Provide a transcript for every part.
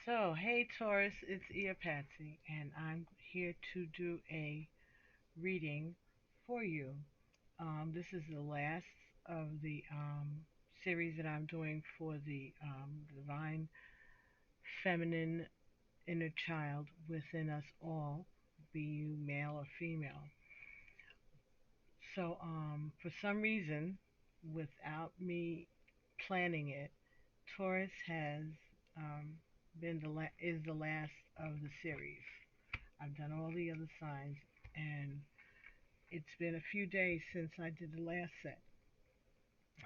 So, hey Taurus, it's IyaPatsy, and I'm here to do a reading for you. This is the last of the series that I'm doing for the Divine Feminine Inner Child within us all, be you male or female. So, for some reason, without me planning it, Taurus has um, is the last of the series. I've done all the other signs, and it's been a few days since I did the last set,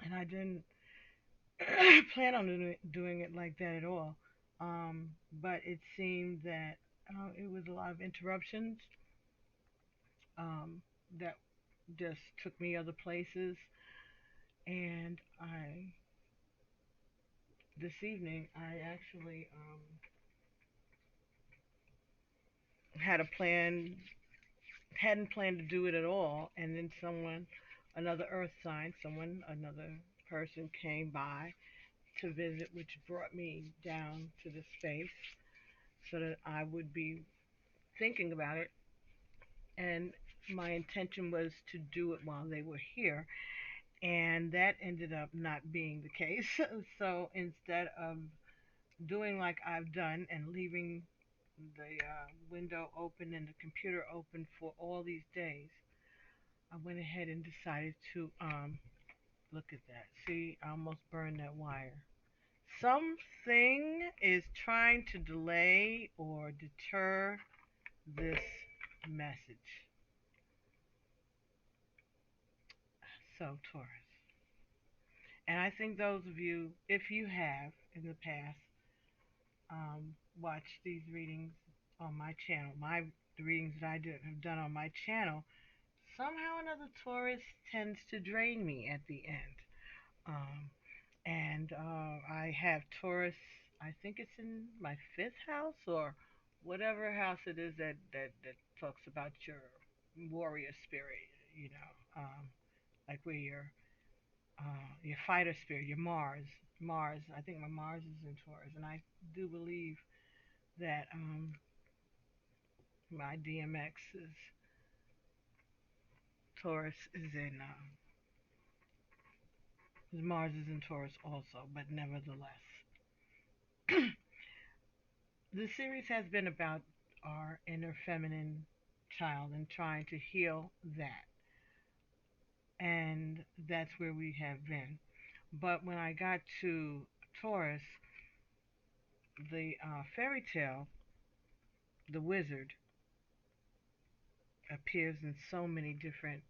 and I didn't plan on doing it like that at all. But it seemed that it was a lot of interruptions um, that just took me other places, and I this evening I actually had a plan hadn't planned to do it at all, and then another earth sign, another person came by to visit, which brought me down to the space so that I would be thinking about it. And my intention was to do it while they were here, and that ended up not being the case. So instead of doing like I've done and leaving the window open and the computer open for all these days, I went ahead and decided to look at that. See, I almost burned that wire. Something is trying to delay or deter this message. So, Taurus. And I think those of you, if you have in the past watched these readings on my channel, the readings that have done on my channel, somehow or another Taurus tends to drain me at the end. Um, and I have Taurus. I think it's in my fifth house or whatever house it is that talks about your warrior spirit. You know, like where your fighter spirit, your Mars. Mars. I think my Mars is in Taurus, and I do believe that my DMX is Taurus is in Mars is in Taurus also, but nevertheless. The series has been about our inner feminine child and trying to heal that. And that's where we have been. But when I got to Taurus, the fairy tale, the wizard, appears in so many different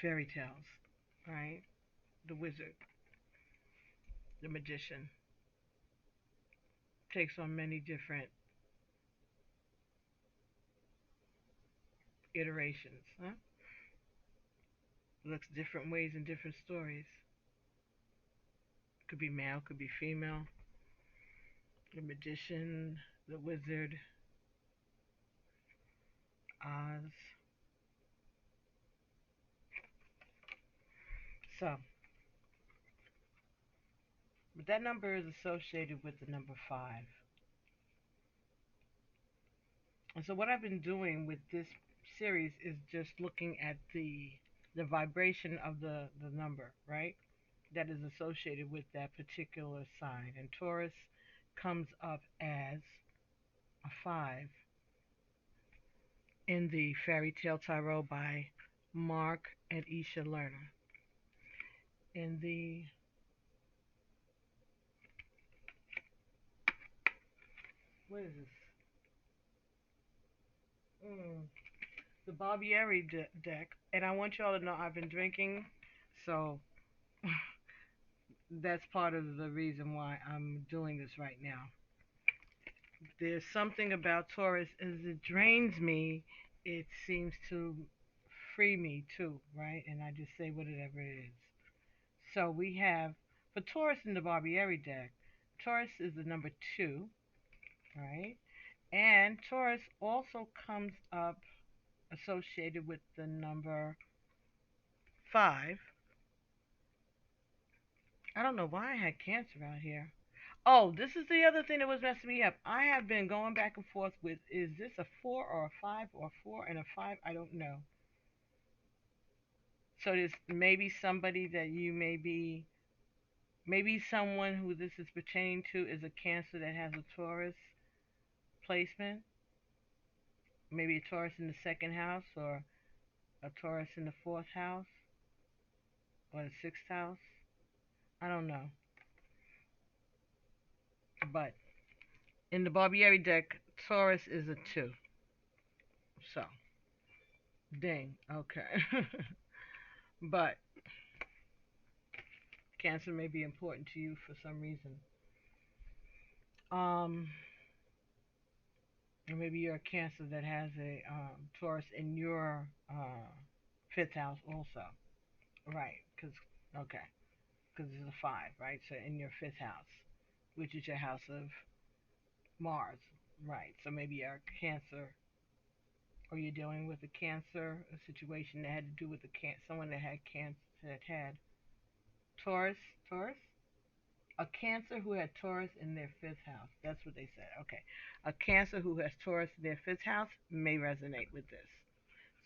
fairy tales, right? The wizard, the magician, takes on many different iterations, huh? Looks different ways in different stories. Could be male, could be female. The magician, the wizard, Oz. So, but that number is associated with the number five. And so what I've been doing with this series is just looking at the vibration of the number, right? That is associated with that particular sign. And Taurus comes up as a five in the Fairy Tale Tarot by Mark and Isha Lerner. In the what is this? Mm, the Barbieri deck, and I want y'all to know I've been drinking, so that's part of the reason why I'm doing this right now. There's something about Taurus as it drains me, it seems to free me too, right? And I just say whatever it is. So we have for Taurus in the Barbieri deck, Taurus is the number two, right? And Taurus also comes up associated with the number five. I don't know why I had Cancer out here. Oh, this is the other thing that was messing me up. I have been going back and forth with, is this a 4 or a 5 or a 4 and a 5? I don't know. So there's maybe somebody that you may be, maybe someone who this is pertaining to is a Cancer that has a Taurus placement. Maybe a Taurus in the second house or a Taurus in the fourth house or the sixth house. I don't know. But in the Barbieri deck, Taurus is a 2. So, dang. Okay. But Cancer may be important to you for some reason. Um, or maybe you're a Cancer that has a Taurus in your fifth house also. Right. Okay. Because it's a 5, right? So in your fifth house, which is your house of Mars. Right. So maybe you're a Cancer, or you're dealing with a Cancer, a situation that had to do with someone that had Cancer, that had Taurus. Taurus? A Cancer who had Taurus in their fifth house. That's what they said. Okay. A Cancer who has Taurus in their fifth house may resonate with this.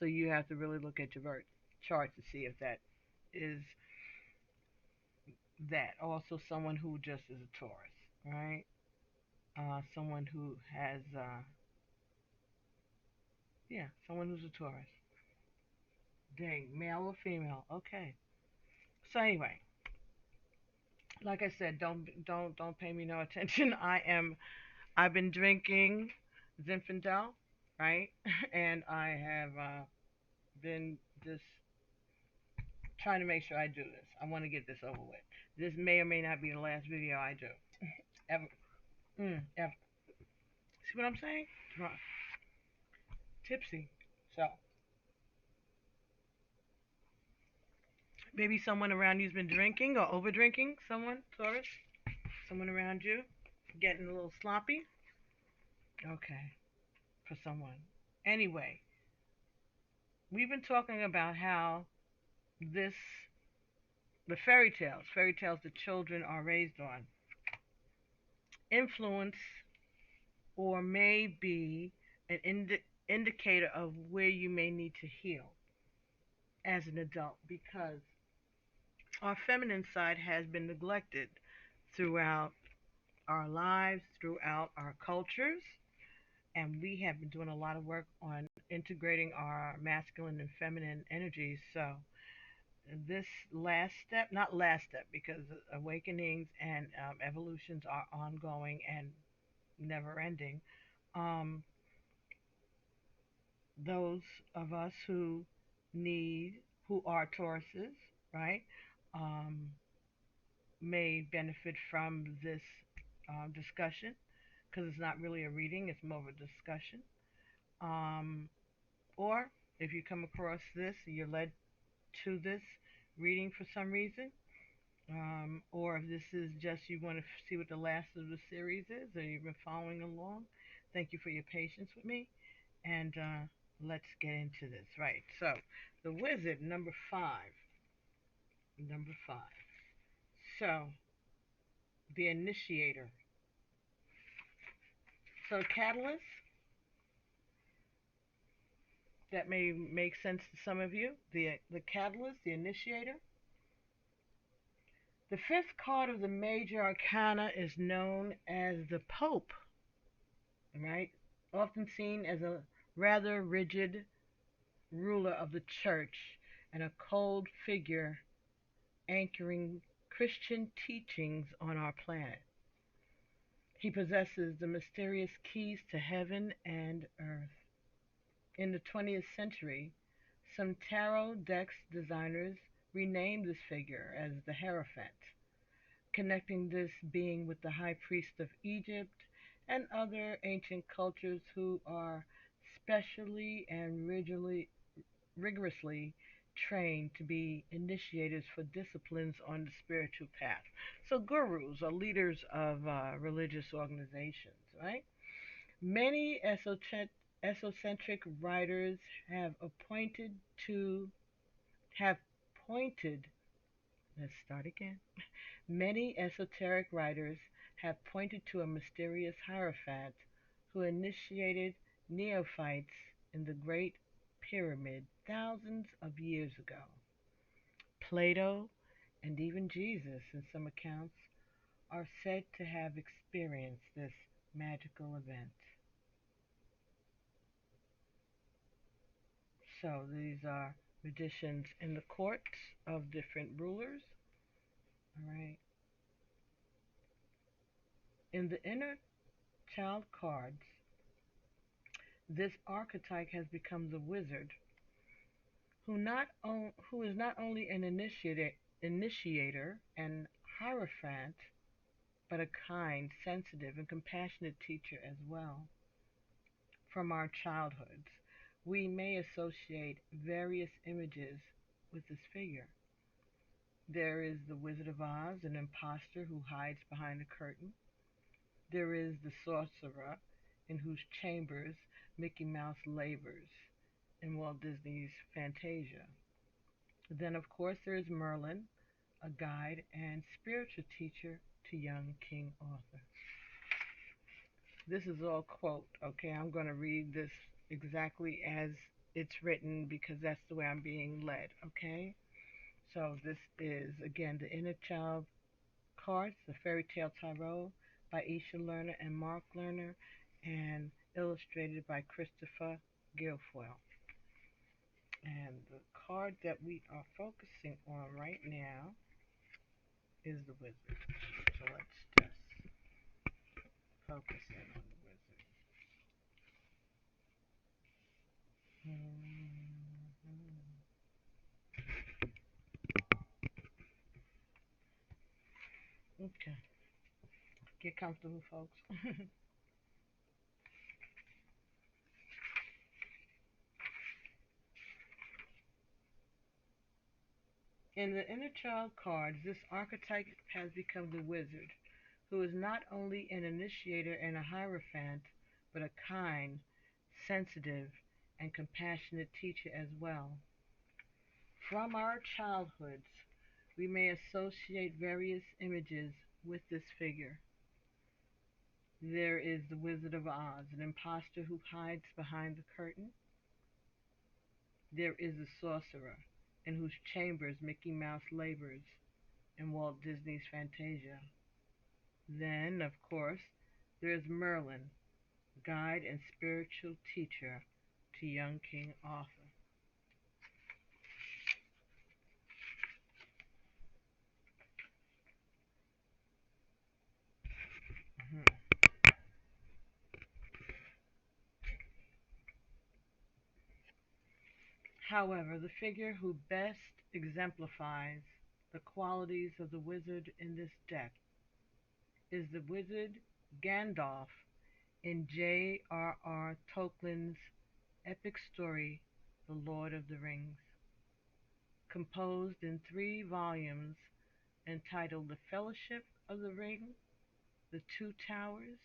So you have to really look at your birth chart to see if that is that. Also, someone who just is a Taurus, right? Someone who has, yeah, someone who's a Taurus. Dang, male or female? Okay. So anyway, like I said, don't pay me no attention. I've been drinking Zinfandel, right? And I have been just trying to make sure I do this. I want to get this over with. This may or may not be the last video I do ever. Ever. See what I'm saying? Drunk, tipsy. So maybe someone around you's been drinking or over drinking. Someone, Taurus, someone around you, getting a little sloppy. Okay, for someone. Anyway, we've been talking about how this, the fairy tales that children are raised on, influence or may be an indicator of where you may need to heal as an adult, because our feminine side has been neglected throughout our lives, throughout our cultures, and we have been doing a lot of work on integrating our masculine and feminine energies. So this last step, not last step, because awakenings and evolutions are ongoing and never ending. Um, those of us who need, who are Tauruses, right, um, may benefit from this discussion, because it's not really a reading, it's more of a discussion. Um, or if you come across this, you're led to this reading for some reason, or if this is just you want to see what the last of the series is, or you've been following along, thank you for your patience with me, and let's get into this. Right, so the wizard, number five. Number five. So, the initiator. So, catalyst, that may make sense to some of you. The catalyst, the initiator. The fifth card of the major arcana is known as the Pope, right? Often seen as a rather rigid ruler of the church and a cold figure anchoring Christian teachings on our planet. He possesses the mysterious keys to heaven and earth. In the 20th century, some tarot decks designers renamed this figure as the Hierophant, connecting this being with the high priest of Egypt and other ancient cultures who are specially and rigorously trained to be initiators for disciplines on the spiritual path. So, gurus are leaders of religious organizations, right? Many esocentric writers have appointed to have pointed. Let's start again. Many esoteric writers have pointed to a mysterious hierophant who initiated neophytes in the Great Pyramid thousands of years ago. Plato and even Jesus, in some accounts, are said to have experienced this magical event. So these are magicians in the courts of different rulers. All right. In the inner child cards, this archetype has become the wizard, who is not only an initiator and hierophant, but a kind, sensitive, and compassionate teacher as well. From our childhoods, we may associate various images with this figure. There is the Wizard of Oz, an impostor who hides behind a curtain. There is the sorcerer, in whose chambers Mickey Mouse labors in Walt Disney's Fantasia. Then, of course, there is Merlin, a guide and spiritual teacher to young King Arthur. This is all quote, okay? I'm going to read this exactly as it's written because that's the way I'm being led, okay? So this is, again, the Inner Child Cards, the Fairy Tale Tarot by Isha Lerner and Mark Lerner, and illustrated by Christopher Guilfoyle. And the card that we are focusing on right now is the Wizard. So let's just focus in on the Wizard. Okay, get comfortable, folks. In the Inner Child cards, this archetype has become the Wizard, who is not only an initiator and a hierophant, but a kind, sensitive, and compassionate teacher as well. From our childhoods, we may associate various images with this figure. There is the Wizard of Oz, an impostor who hides behind the curtain. There is the sorcerer, in whose chambers Mickey Mouse labors in Walt Disney's Fantasia. Then, of course, there is Merlin, guide and spiritual teacher to young King Arthur. Mhm. However, the figure who best exemplifies the qualities of the wizard in this deck is the wizard Gandalf in J.R.R. Tolkien's epic story, The Lord of the Rings, composed in 3 volumes entitled The Fellowship of the Ring, The Two Towers,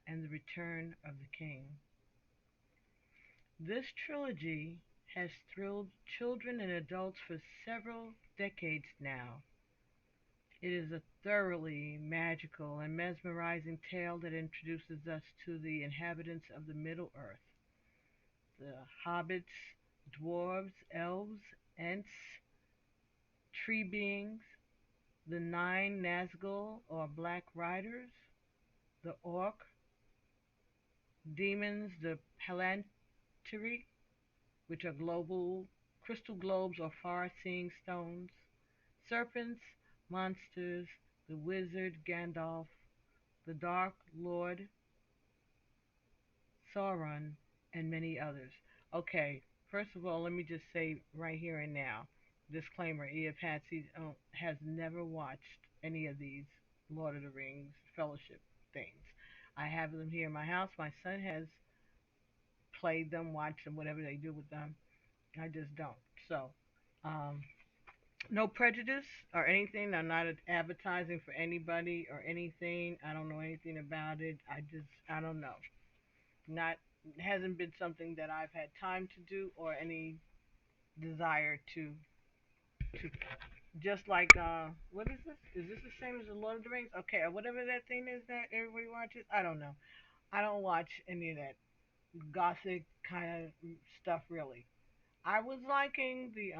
and The Return of the King. This trilogy has thrilled children and adults for several decades now. It is a thoroughly magical and mesmerizing tale that introduces us to the inhabitants of the Middle Earth, the hobbits, dwarves, elves, ents, tree beings, the 9 Nazgul or Black Riders, the orc, demons, the Palantiri, which are global crystal globes or far-seeing stones, serpents, monsters, the wizard Gandalf, the Dark Lord Sauron, and many others. Okay, first of all, let me just say right here and now, disclaimer: IyaPatsy has never watched any of these Lord of the Rings Fellowship things. I have them here in my house. My son has played them, watched them, whatever they do with them. I just don't. So, um, no prejudice or anything. I'm not advertising for anybody or anything. I don't know anything about it. I don't know. Not hasn't been something that I've had time to do or any desire to Just like what is this? Is this the same as the Lord of the Rings? Okay, or whatever that thing is that everybody watches. I don't know. I don't watch any of that gothic kind of stuff really. I was liking the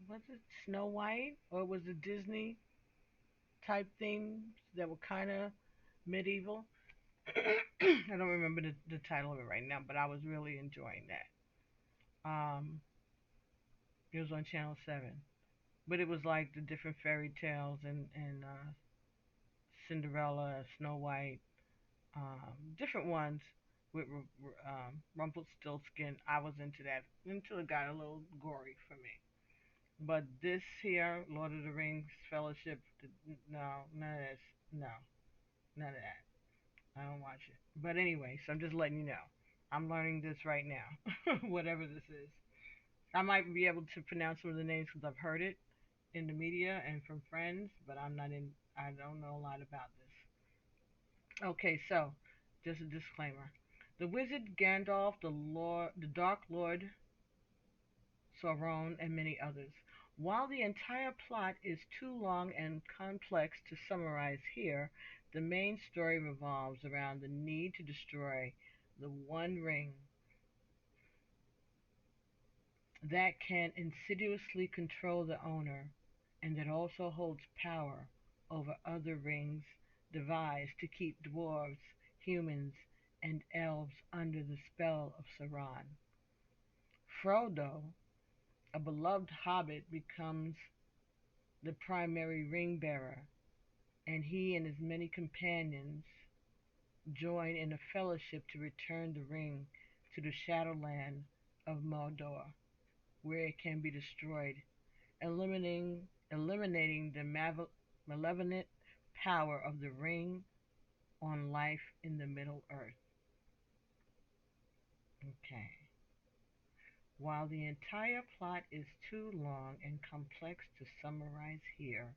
was it Snow White or was it Disney type themes that were kind of medieval? I don't remember the title of it right now, but I was really enjoying that. It was on Channel 7, but it was like the different fairy tales and Cinderella, Snow White, different ones with Rumpelstiltskin. I was into that until it got a little gory for me. But this here, Lord of the Rings Fellowship, no, none of this, no, none of that. I don't watch it. But anyway, so I'm just letting you know. I'm learning this right now, whatever this is. I might be able to pronounce some of the names because I've heard it in the media and from friends, but I'm not in. I don't know a lot about this. Okay, so just a disclaimer: the wizard Gandalf, the Dark Lord Sauron, and many others. While the entire plot is too long and complex to summarize here, the main story revolves around the need to destroy the One Ring that can insidiously control the owner and that also holds power over other rings devised to keep dwarves, humans, and elves under the spell of Sauron. Frodo, a beloved hobbit, becomes the primary ring bearer, and he and his many companions join in a fellowship to return the ring to the Shadowland of Mordor, where it can be destroyed, eliminating the malevolent power of the ring on life in the Middle Earth. Okay. While the entire plot is too long and complex to summarize here,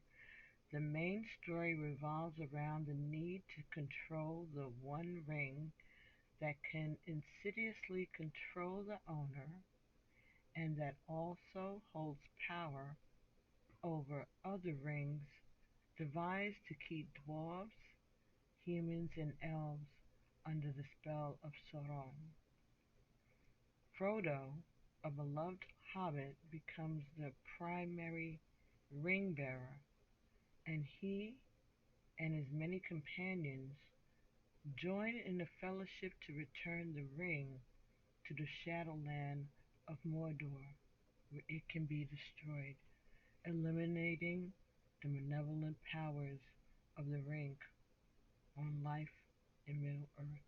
the main story revolves around the need to control the One Ring that can insidiously control the owner and that also holds power over other rings devised to keep dwarves, humans, and elves under the spell of Sauron. Frodo, a beloved hobbit, becomes the primary ring bearer, and he and his many companions join in a fellowship to return the ring to the Shadowland of Mordor, where it can be destroyed, eliminating the malevolent powers of the ring on life in Middle Earth.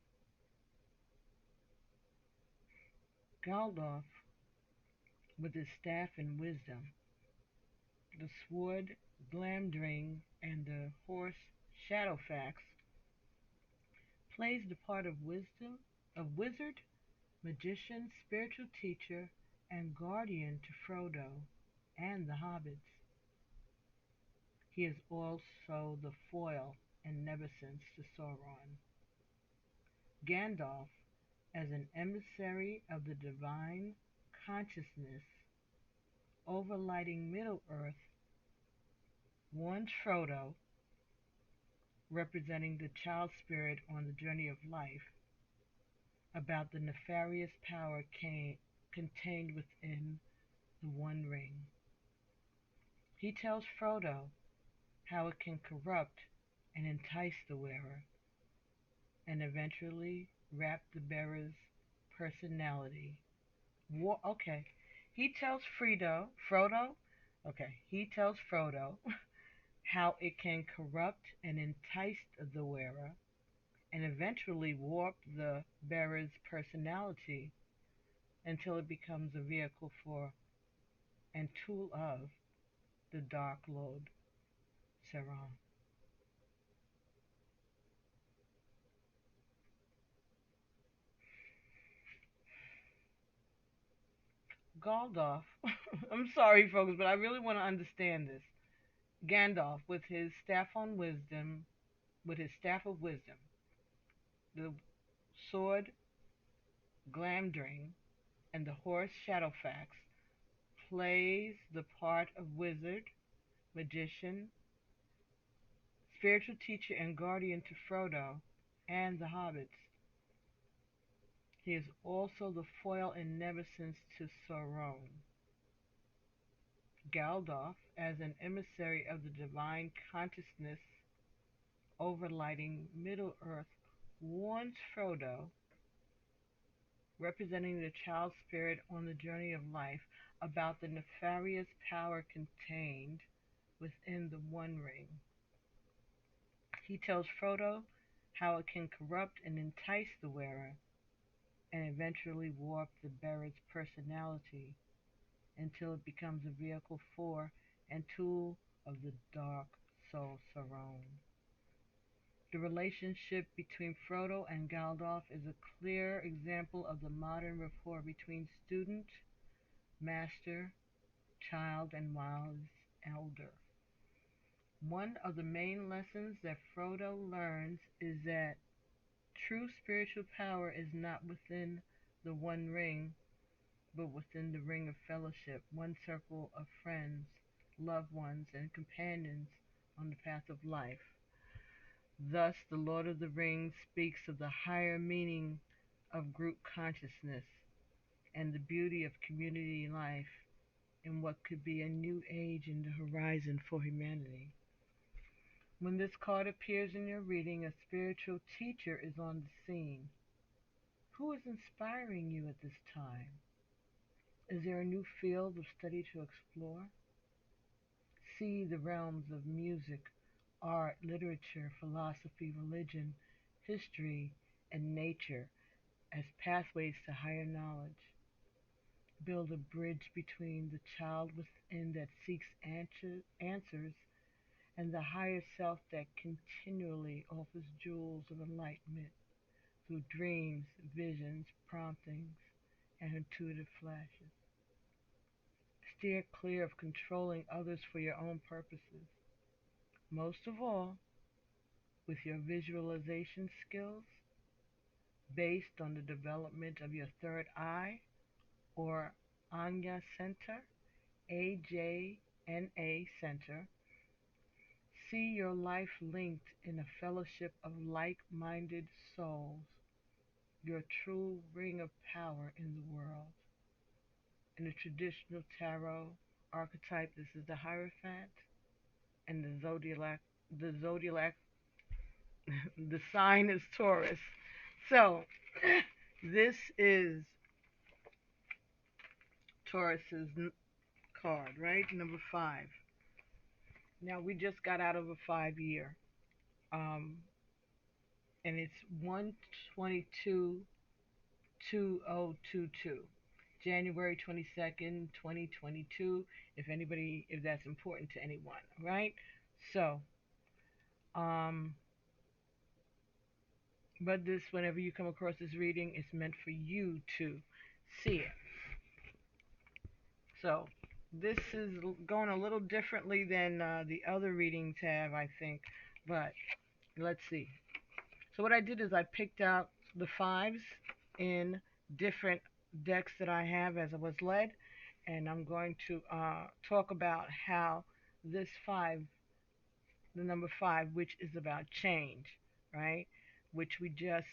Gandalf, with his staff and wisdom, the sword Glamdring, and the horse Shadowfax, plays the part of wisdom, of wizard, magician, spiritual teacher, and guardian to Frodo and the hobbits. He is also the foil and nemesis to Sauron. Gandalf, as an emissary of the divine consciousness overlighting Middle-earth, warns Frodo, representing the child spirit on the journey of life, about the nefarious power contained within the One Ring. He tells Frodo how it can corrupt and entice the wearer, and eventually wrap the bearer's personality. Okay, he tells Frodo. Okay, he tells Frodo how it can corrupt and entice the wearer, and eventually warp the bearer's personality until it becomes a vehicle for and tool of the Dark Lord Sauron. Gandalf, I'm sorry, folks, but I really want to understand this. Gandalf, with his staff of wisdom, the sword Glamdring, and the horse Shadowfax, plays the part of wizard, magician, spiritual teacher, and guardian to Frodo and the hobbits. He is also the foil and nemesis to Sauron. Gandalf, as an emissary of the divine consciousness overlighting Middle-earth, warns Frodo, representing the child spirit on the journey of life, about the nefarious power contained within the One Ring. He tells Frodo how it can corrupt and entice the wearer, and eventually warp the bearer's personality until it becomes a vehicle for and tool of the dark soul Sauron. The relationship between Frodo and Gandalf is a clear example of the modern rapport between student, master, child, and wise elder. One of the main lessons that Frodo learns is that true spiritual power is not within the One Ring, but within the ring of fellowship, one circle of friends, loved ones, and companions on the path of life. Thus, the Lord of the Rings speaks of the higher meaning of group consciousness and the beauty of community life in what could be a new age in the horizon for humanity. When this card appears in your reading, a spiritual teacher is on the scene. Who is inspiring you at this time? Is there a new field of study to explore? See the realms of music, art, literature, philosophy, religion, history, and nature as pathways to higher knowledge. Build a bridge between the child within that seeks answers and the higher self that continually offers jewels of enlightenment through dreams, visions, promptings, and intuitive flashes. Steer clear of controlling others for your own purposes. Most of all, with your visualization skills, based on the development of your third eye or Anya Center, AJNA Center, see your life linked in a fellowship of like-minded souls, your true ring of power in the world. In the traditional tarot archetype, this is the Hierophant, and the zodiac, the sign is Taurus. So, this is Taurus's card, right? Number 5. Now, we just got out of a 5 year, um, and it's 122 2022. January 22nd, 2022, if that's important to anyone, right? So, um, but this, whenever you come across this reading, it's meant for you to see it. So, this is going a little differently than the other readings have, I think, but let's see. So, what I did is I picked out the fives in different decks that I have as I was led, and I'm going to talk about how this five, the number 5, which is about change, right? Which we just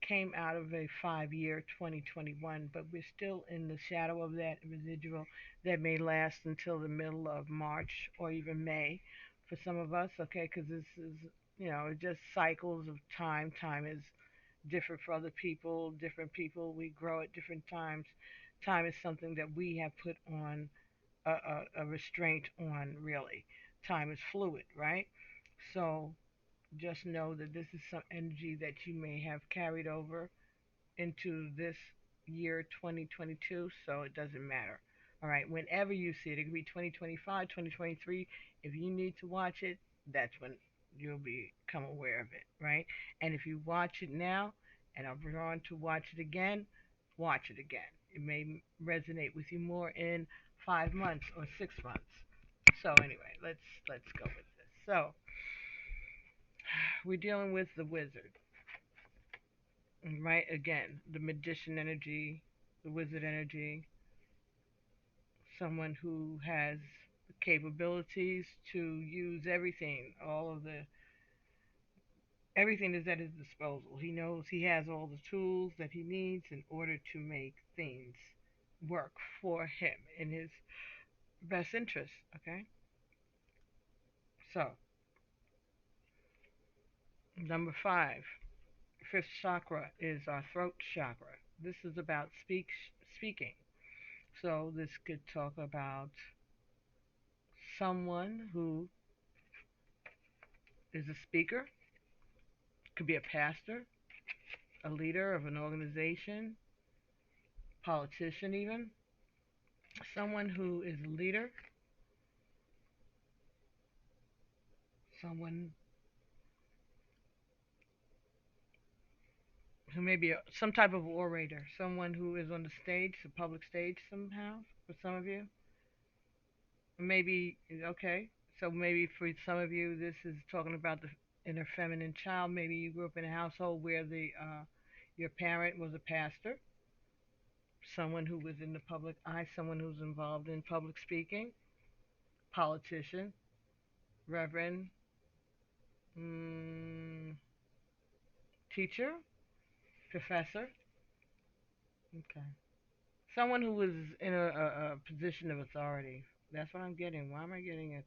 came out of a 5 year 2021, but we're still in the shadow of that residual that may last until the middle of March or even May for some of us, okay? Because this is, just cycles of time. Time is different for other people, different people. We grow at different times. Time is something that we have put on a restraint on, really. Time is fluid, right? So just know that this is some energy that you may have carried over into this year 2022, so it doesn't matter. All right, whenever you see it, it could be 2025, 2023. If you need to watch it, that's when you'll become aware of it, right? And if you watch it now and are drawn to watch it again, watch it again. It may resonate with you more in 5 months or 6 months. So anyway, let's go with this. So we're dealing with the wizard, right? Again, the magician energy, the wizard energy. someone who has the capabilities to use everything, all of the everything is at his disposal. He knows he has all the tools that he needs in order to make things work for him in his best interest. Okay, so number five, fifth chakra is our throat chakra. This is about speaking. So this could talk about someone who is a speaker, could be a pastor, a leader of an organization, politician even, someone who is a leader, someone who may be some type of orator, someone who is on the stage, the public stage somehow, for some of you. Maybe, okay, so maybe for some of you, this is talking about the inner feminine child. Maybe you grew up in a household where your parent was a pastor, someone who was in the public eye, someone who's involved in public speaking, politician, reverend, mm, teacher, professor. Okay. Someone who was in a position of authority. That's what I'm getting. Why am I getting a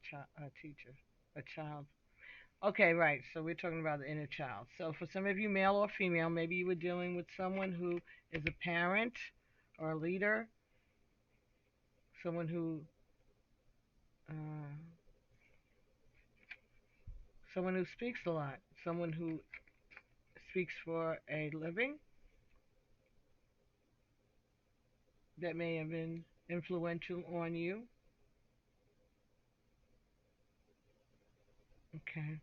teacher? A child. Okay, right. So we're talking about the inner child. So for some of you, male or female, maybe you were dealing with someone who is a parent or a leader, someone uh, someone who speaks a lot, someone who speaks for a living that may have been influential on you. Okay.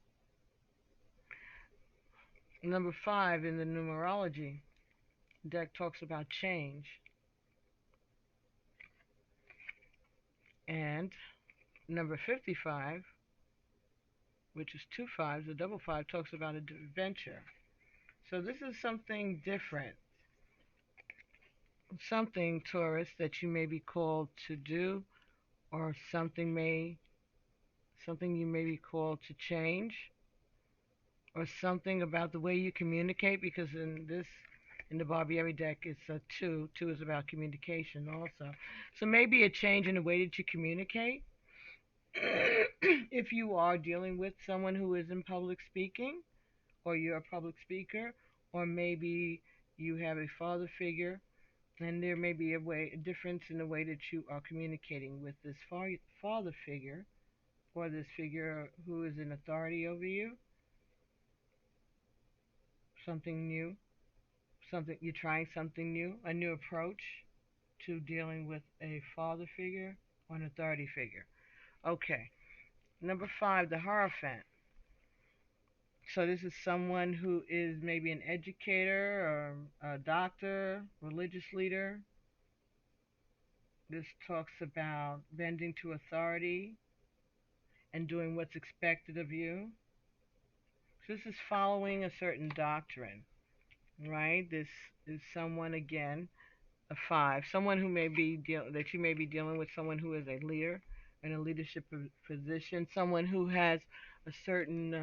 Number five in the numerology deck talks about change. And number 55, which is two fives, a double five, talks about adventure. So this is something different. Something, Taurus, that you may be called to do, or something you may be called to change, or something about the way you communicate, because in the Barbieri deck, it's a two. Two is about communication also. So maybe a change in the way that you communicate. If you are dealing with someone who is in public speaking, or you're a public speaker, or maybe you have a father figure, and there may be a difference in the way that you are communicating with this father figure, or this figure who is in authority over you. Something new, something you're trying something new, a new approach to dealing with a father figure or an authority figure. Okay. Number five, the Hierophant. So this is someone who is maybe an educator or a doctor, religious leader. This talks about bending to authority and doing what's expected of you. So this is following a certain doctrine, right? This is someone again, a five, someone who may be that you may be dealing with, someone who is a leader in a leadership position, someone who has a certain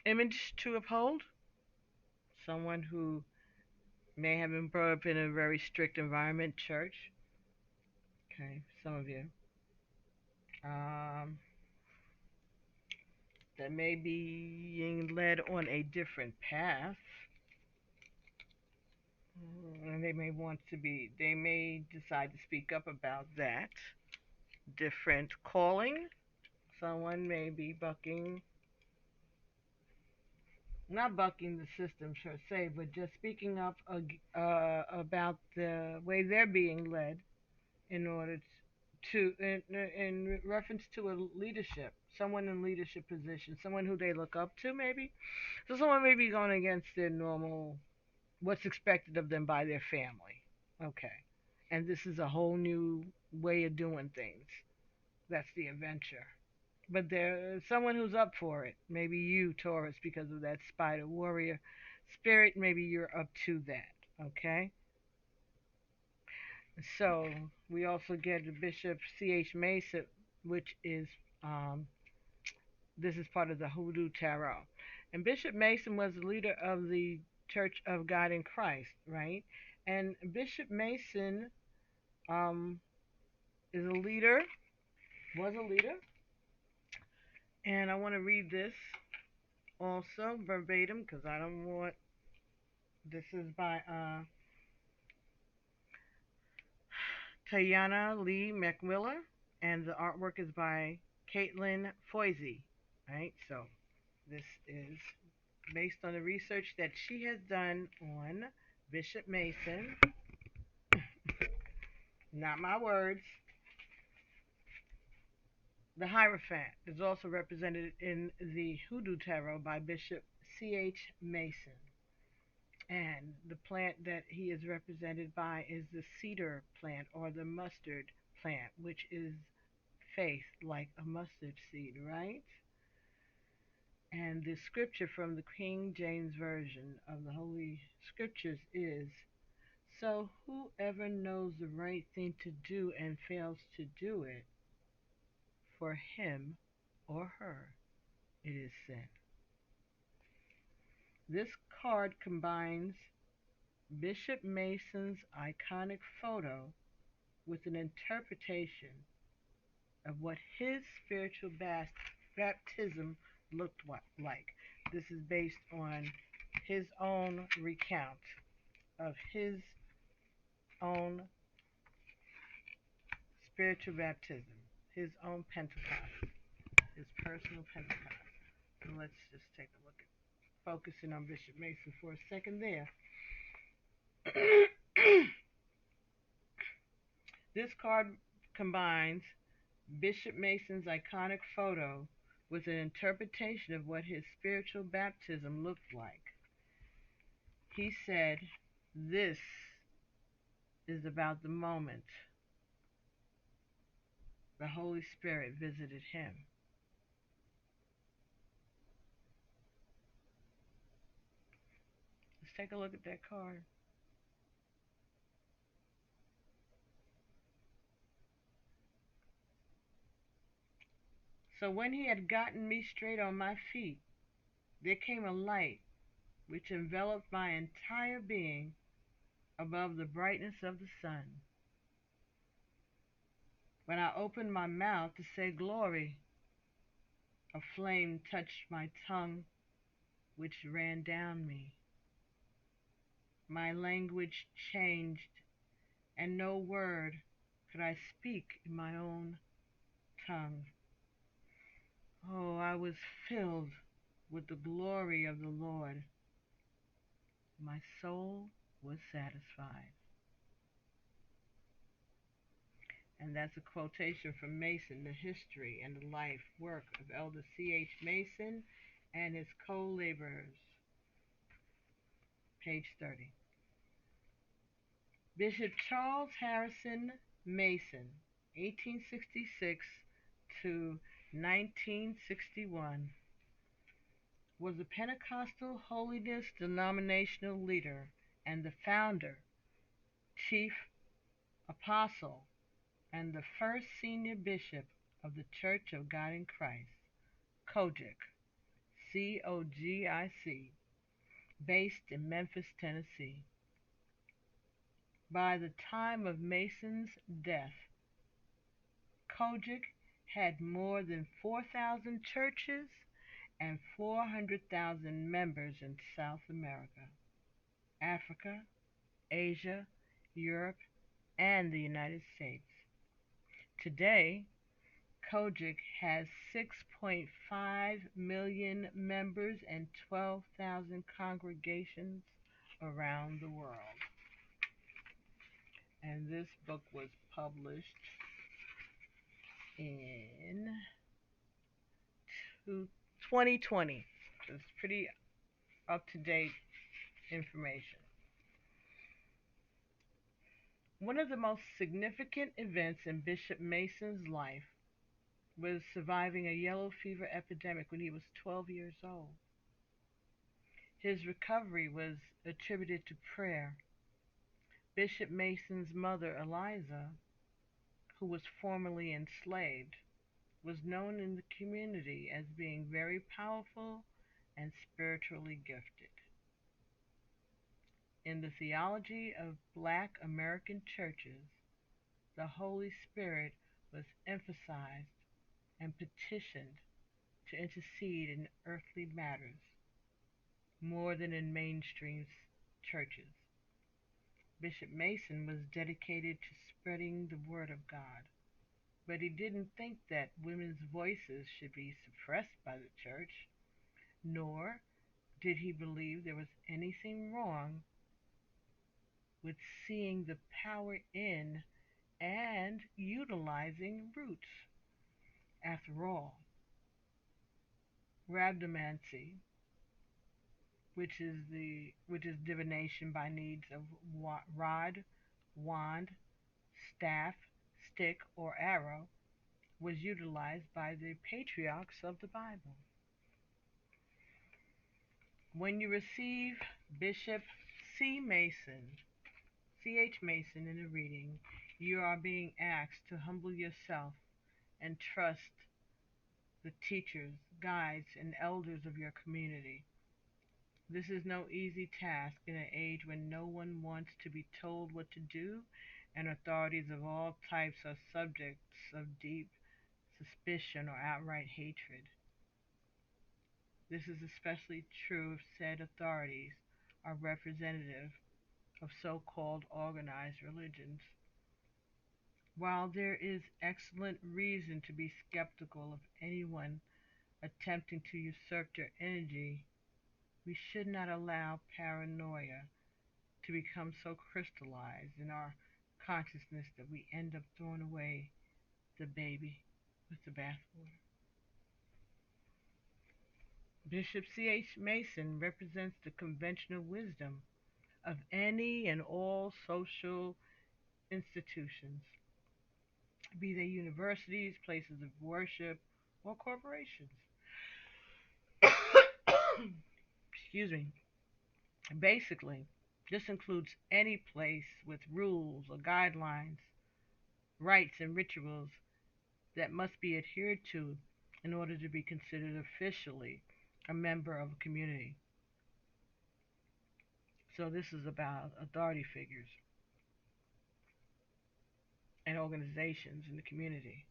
image to uphold, someone who may have been brought up in a very strict environment, church. Okay, some of you. Um, that may be being led on a different path. And they may decide to speak up about that. Different calling. Someone may be not bucking the system, per se, but just speaking up about the way they're being led in order in reference to a leadership, someone in leadership position, someone who they look up to, maybe. So someone may be going against their normal, what's expected of them by their family. Okay, and this is a whole new way of doing things. That's the adventure. But there's someone who's up for it. Maybe you, Taurus, because of that spider warrior spirit. Maybe you're up to that. Okay. So we also get the Bishop C.H. Mason, which is um, this is part of the Hoodoo Tarot. And Bishop Mason was the leader of the Church of God in Christ, right? And Bishop Mason um, is a leader, was a leader. And I want to read this also verbatim because I don't want. This is by Tayana Lee McMiller, and the artwork is by Caitlin Foisey. Right, so this is based on the research that she has done on Bishop Mason. Not my words. The Hierophant is also represented in the Hoodoo Tarot by Bishop C.H. Mason. And the plant that he is represented by is the cedar plant or the mustard plant, which is faith like a mustard seed, right? And the scripture from the King James Version of the Holy Scriptures is, so whoever knows the right thing to do and fails to do it, for him or her it is sin. This card combines Bishop Mason's iconic photo with an interpretation of what his spiritual baptism looked like. This is based on his own recount of his own spiritual baptism, his own Pentecost, his personal Pentecost. So let's just take a look at focusing on Bishop Mason for a second there. This card combines Bishop Mason's iconic photo with an interpretation of what his spiritual baptism looked like. He said, this is about the moment the Holy Spirit visited him. Let's take a look at that card. So when he had gotten me straight on my feet, there came a light which enveloped my entire being above the brightness of the sun. When I opened my mouth to say glory, a flame touched my tongue, which ran down me. My language changed, and no word could I speak in my own tongue. Oh, I was filled with the glory of the Lord. My soul was satisfied. And that's a quotation from Mason, the history and the life work of Elder C.H. Mason and his co-laborers. Page 30. Bishop Charles Harrison Mason, 1866 to 1961, was a Pentecostal holiness denominational leader and the founder, chief apostle, and the first senior bishop of the Church of God in Christ, COGIC, COGIC, based in Memphis, Tennessee. By the time of Mason's death, COGIC had more than 4,000 churches and 400,000 members in South America, Africa, Asia, Europe, and the United States. Today, COGIC has 6.5 million members and 12,000 congregations around the world. And this book was published in 2020. So it's pretty up-to-date information. One of the most significant events in Bishop Mason's life was surviving a yellow fever epidemic when he was 12 years old. His recovery was attributed to prayer, Bishop Mason's mother, Eliza, who was formerly enslaved, was known in the community as being very powerful and spiritually gifted. In the theology of black American churches, the Holy Spirit was emphasized and petitioned to intercede in earthly matters more than in mainstream churches. Bishop Mason was dedicated to spreading the Word of God, but he didn't think that women's voices should be suppressed by the church, nor did he believe there was anything wrong with seeing the power in and utilizing roots. After all, rhabdomancy, which is divination by means of rod, wand, staff, stick, or arrow, was utilized by the patriarchs of the Bible. When you receive Bishop C. Mason, C.H. Mason in a reading, you are being asked to humble yourself and trust the teachers, guides, and elders of your community. This is no easy task in an age when no one wants to be told what to do, and authorities of all types are subjects of deep suspicion or outright hatred. This is especially true if said authorities are representative of so called organized religions. While there is excellent reason to be skeptical of anyone attempting to usurp your energy, we should not allow paranoia to become so crystallized in our consciousness that we end up throwing away the baby with the bathwater. Bishop C.H. Mason represents the conventional wisdom of any and all social institutions, be they universities, places of worship, or corporations. Excuse me. Basically, this includes any place with rules or guidelines, rites, and rituals that must be adhered to in order to be considered officially a member of a community. So, this is about authority figures and organizations in the community.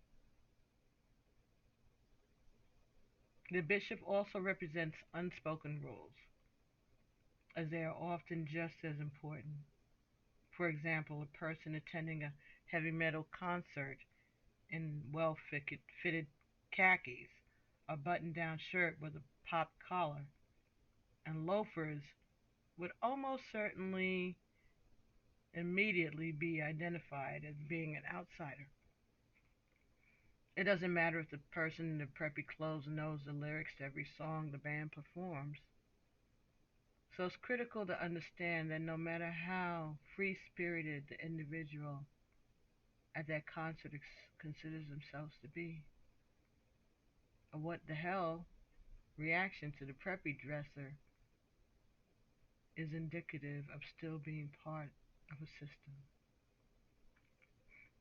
The bishop also represents unspoken rules, as they are often just as important. For example, a person attending a heavy metal concert in well fitted khakis, a button down shirt with a popped collar, and loafers would almost certainly immediately be identified as being an outsider. It doesn't matter if the person in the preppy clothes knows the lyrics to every song the band performs. So it's critical to understand that no matter how free spirited the individual at that concert considers themselves to be, a what the hell reaction to the preppy dresser is indicative of still being part of a system.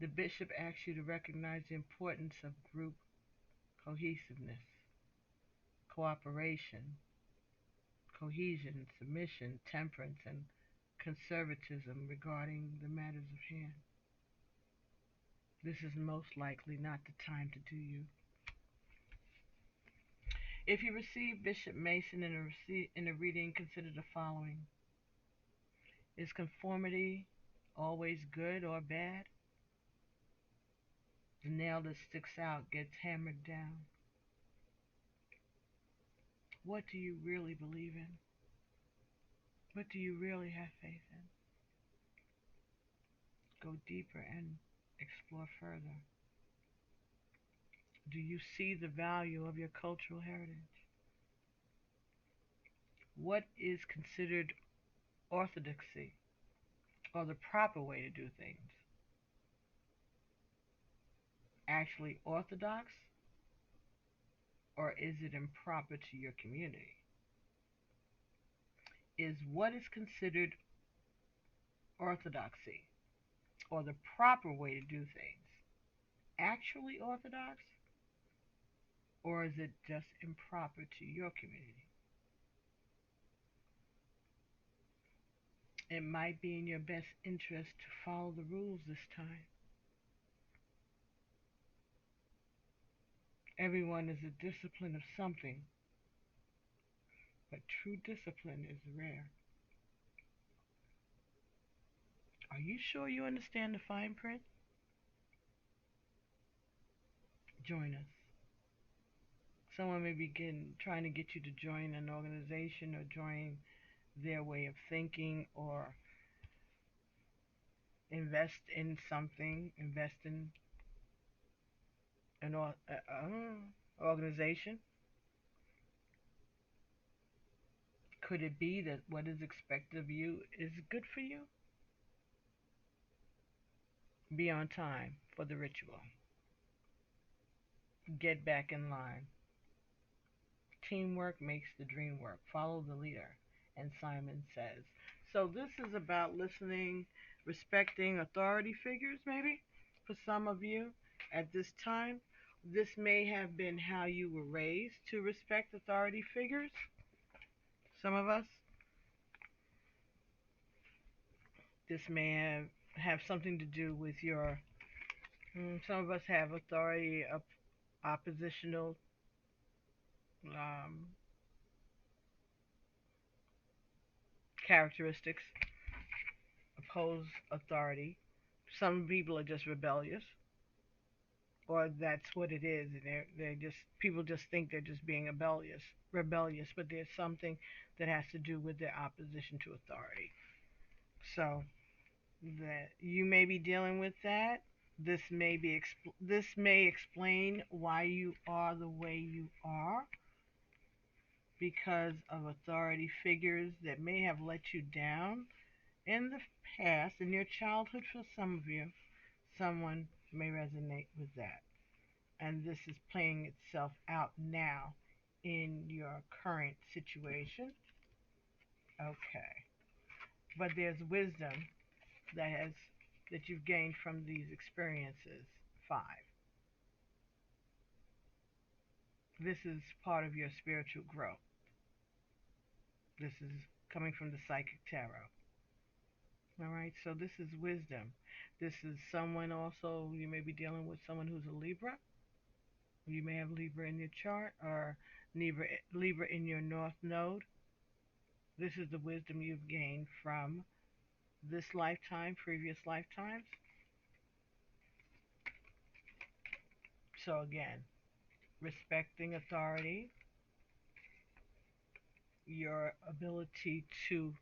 The bishop asks you to recognize the importance of group cohesiveness, cooperation, cohesion, submission, temperance, and conservatism regarding the matters of hand. This is most likely not the time to do you. If you receive Bishop Mason in a reading, consider the following. Is conformity always good or bad? The nail that sticks out gets hammered down. What do you really believe in? What do you really have faith in? Go deeper and explore further. Do you see the value of your cultural heritage? What is considered orthodoxy, or the proper way to do things? Actually orthodox, or is it improper to your community? Is what is considered orthodoxy or the proper way to do things actually orthodox, or is it just improper to your community? It might be in your best interest to follow the rules this time. Everyone is a discipline of something, but true discipline is rare. Are you sure you understand the fine print? Join us. Someone may be trying to get you to join an organization or join their way of thinking or invest in something, invest in an organization. Could it be that what is expected of you is good for you? Be on time for the ritual. Get back in line. Teamwork makes the dream work. Follow the leader. And Simon says. So this is about listening, respecting authority figures, maybe, for some of you at this time. This may have been how you were raised to respect authority figures. Some of us. This may have something to do with your. Some of us have authority oppositional um, characteristics, oppose authority. Some people are just rebellious, or that's what it is. And they're just people just think they're just being rebellious, but there's something that has to do with their opposition to authority. So that you may be dealing with that. This may explain why you are the way you are because of authority figures that may have let you down in the past, in your childhood. For some of you, someone may resonate with that. And this is playing itself out now in your current situation. Okay. But there's wisdom that you've gained from these experiences. 5. This is part of your spiritual growth. This is coming from the psychic tarot. All right, so this is wisdom. This is someone also, you may be dealing with someone who's a Libra. You may have Libra in your chart or Libra in your North Node. This is the wisdom you've gained from this lifetime, previous lifetimes. So again, respecting authority, your ability to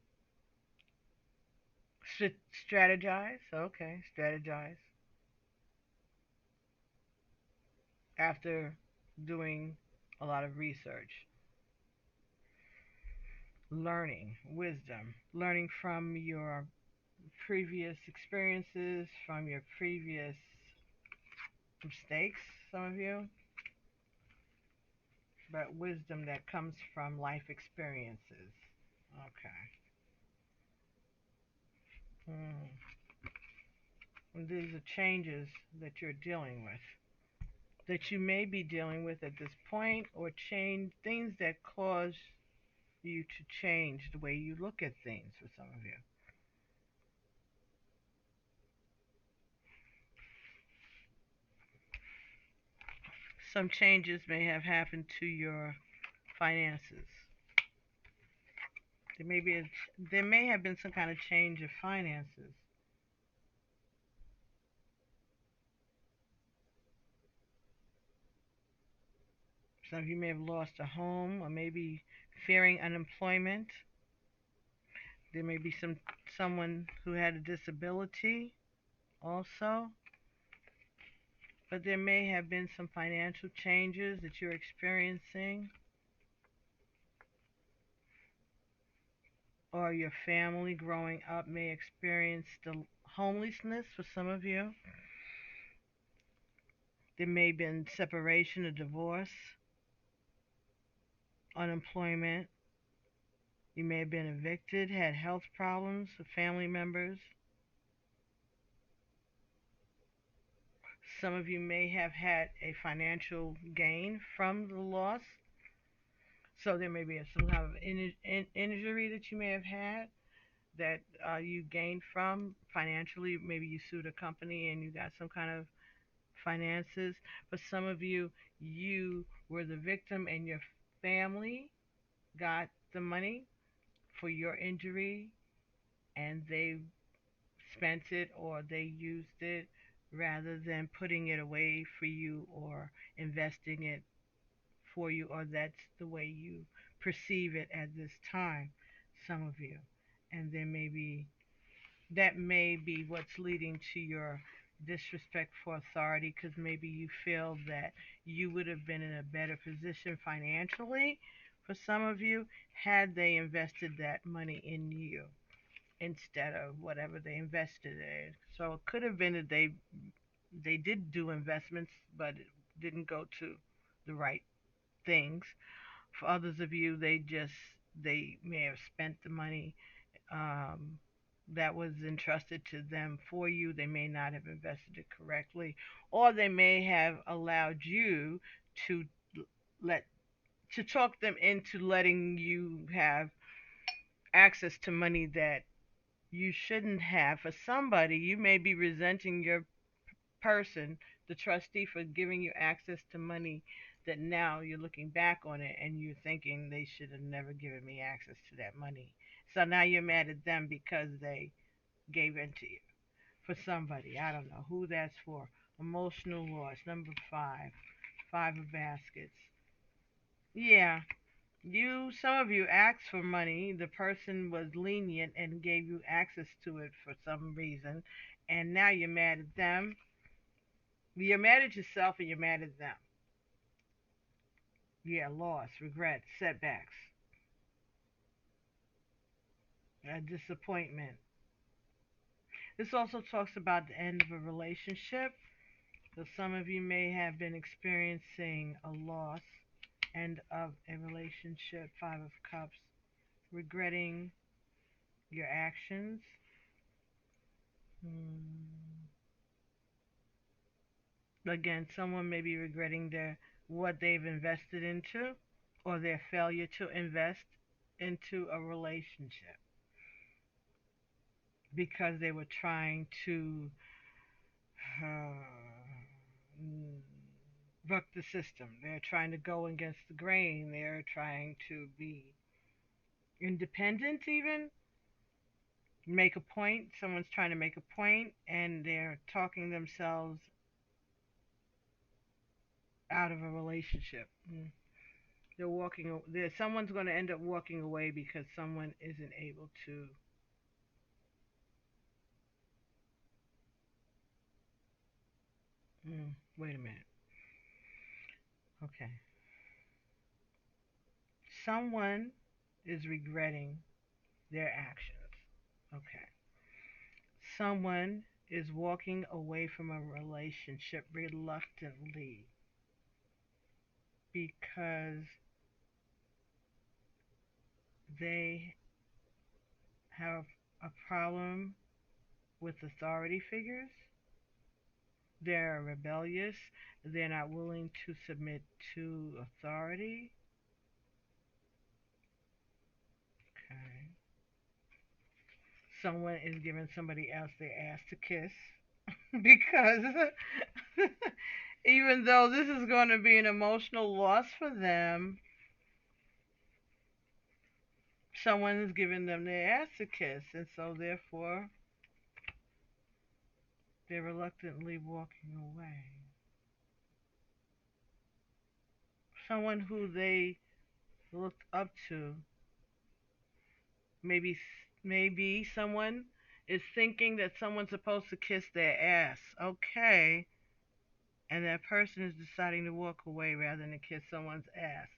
strategize. Okay, strategize. After doing a lot of research, learning, wisdom, learning from your previous experiences, from your previous mistakes, some of you, but wisdom that comes from life experiences. Okay. And these are changes that you're dealing with, that you may be dealing with at this point, or change things that cause you to change the way you look at things for some of you. Some changes may have happened to your finances. There may have been some kind of change of finances. Some of you may have lost a home, or maybe fearing unemployment. There may be someone who had a disability also. But there may have been some financial changes that you're experiencing, or your family growing up may experience the homelessness for some of you. There may have been separation or divorce, unemployment. You may have been evicted, had health problems with family members. Some of you may have had a financial gain from the loss. So there may be some kind of injury that you may have had that you gained from financially. Maybe you sued a company and you got some kind of finances. For some of you, you were the victim and your family got the money for your injury and they spent it or they used it rather than putting it away for you or investing it for you, or that's the way you perceive it at this time, some of you. And then maybe that may be what's leading to your disrespect for authority because maybe you feel that you would have been in a better position financially for some of you had they invested that money in you instead of whatever they invested in. So it could have been that they did do investments but it didn't go to the right things. For others of you, they may have spent the money um, that was entrusted to them for you. They may not have invested it correctly, or they may have allowed you to let to talk them into letting you have access to money that you shouldn't have. For somebody, you may be resenting your person, the trustee, for giving you access to money that now you're looking back on it and you're thinking they should have never given me access to that money. So now you're mad at them because they gave in to you. For somebody, I don't know who that's for. Emotional loss, number five, five of baskets. Yeah, some of you asked for money. The person was lenient and gave you access to it for some reason, and now you're mad at them. You're mad at yourself and you're mad at them. Yeah, loss, regret, setbacks, disappointment. This also talks about the end of a relationship. So some of you may have been experiencing a loss, end of a relationship, Five of Cups, regretting your actions. Hmm. Again, someone may be regretting what they've invested into or their failure to invest into a relationship because they were trying to uh, buck the system. They're trying to go against the grain. They're trying to be independent, even make a point. Someone's trying to make a point, and they're talking themselves out of a relationship. They're walking. Someone's going to end up walking away because someone isn't able to. Wait a minute. Okay. Someone is regretting their actions. Okay. Someone is walking away from a relationship reluctantly because they have a problem with authority figures. They're rebellious. They're not willing to submit to authority. Okay. Someone is giving somebody else their ass to kiss because even though this is going to be an emotional loss for them, someone is giving them their ass to kiss, and so therefore they're reluctantly walking away. Someone who they looked up to, maybe maybe someone is thinking that someone's supposed to kiss their ass. Okay, and that person is deciding to walk away rather than kiss someone's ass.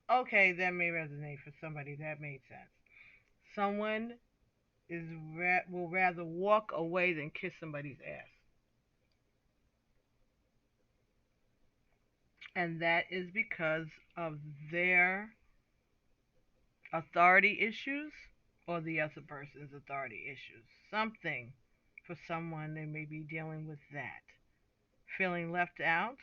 Okay, that may resonate for somebody. That made sense. Someone will rather walk away than kiss somebody's ass, and that is because of their authority issues or the other person's authority issues. Something for someone they may be dealing with that. Feeling left out.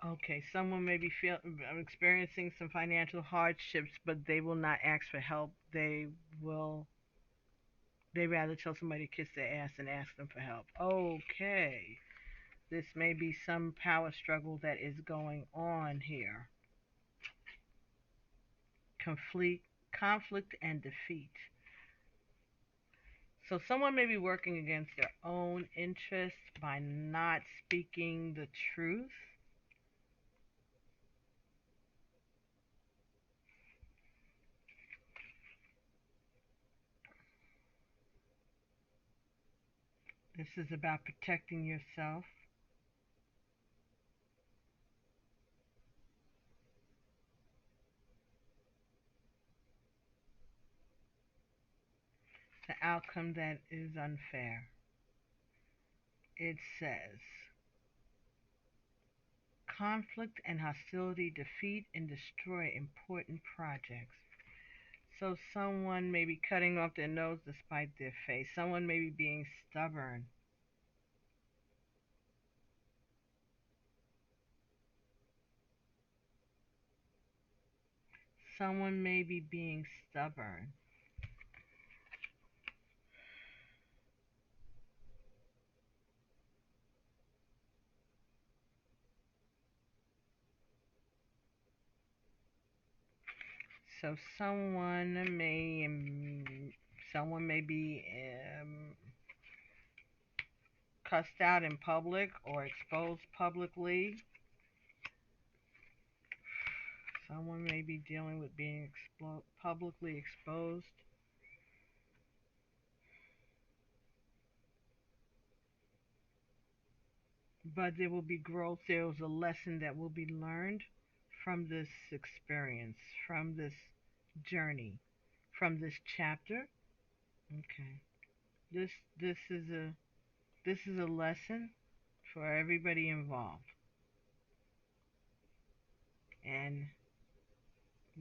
Okay, someone may be experiencing some financial hardships, but they will not ask for help. Will they rather tell somebody to kiss their ass and ask them for help. Okay, this may be some power struggle that is going on here. Conflict and defeat. So someone may be working against their own interests by not speaking the truth. This is about protecting yourself. The outcome that is unfair. It says conflict and hostility defeat and destroy important projects. So someone may be cutting off their nose to spite their face. Someone may be being stubborn. Someone may be being stubborn. So someone may be cussed out in public or exposed publicly. Someone may be dealing with being publicly exposed. But there will be growth. There's a lesson that will be learned from this experience, from this journey, from this chapter. Okay. This this is a this is a lesson for everybody involved. And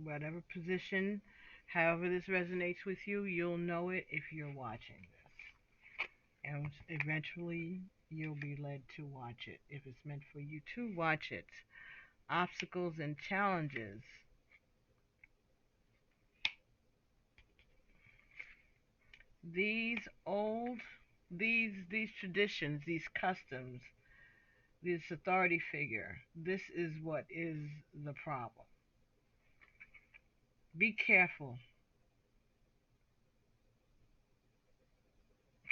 whatever position, however this resonates with you, you'll know it if you're watching this. And eventually you'll be led to watch it if it's meant for you to watch it. Obstacles and challenges. These old these traditions, these customs, this authority figure, this is what is the problem. Be careful.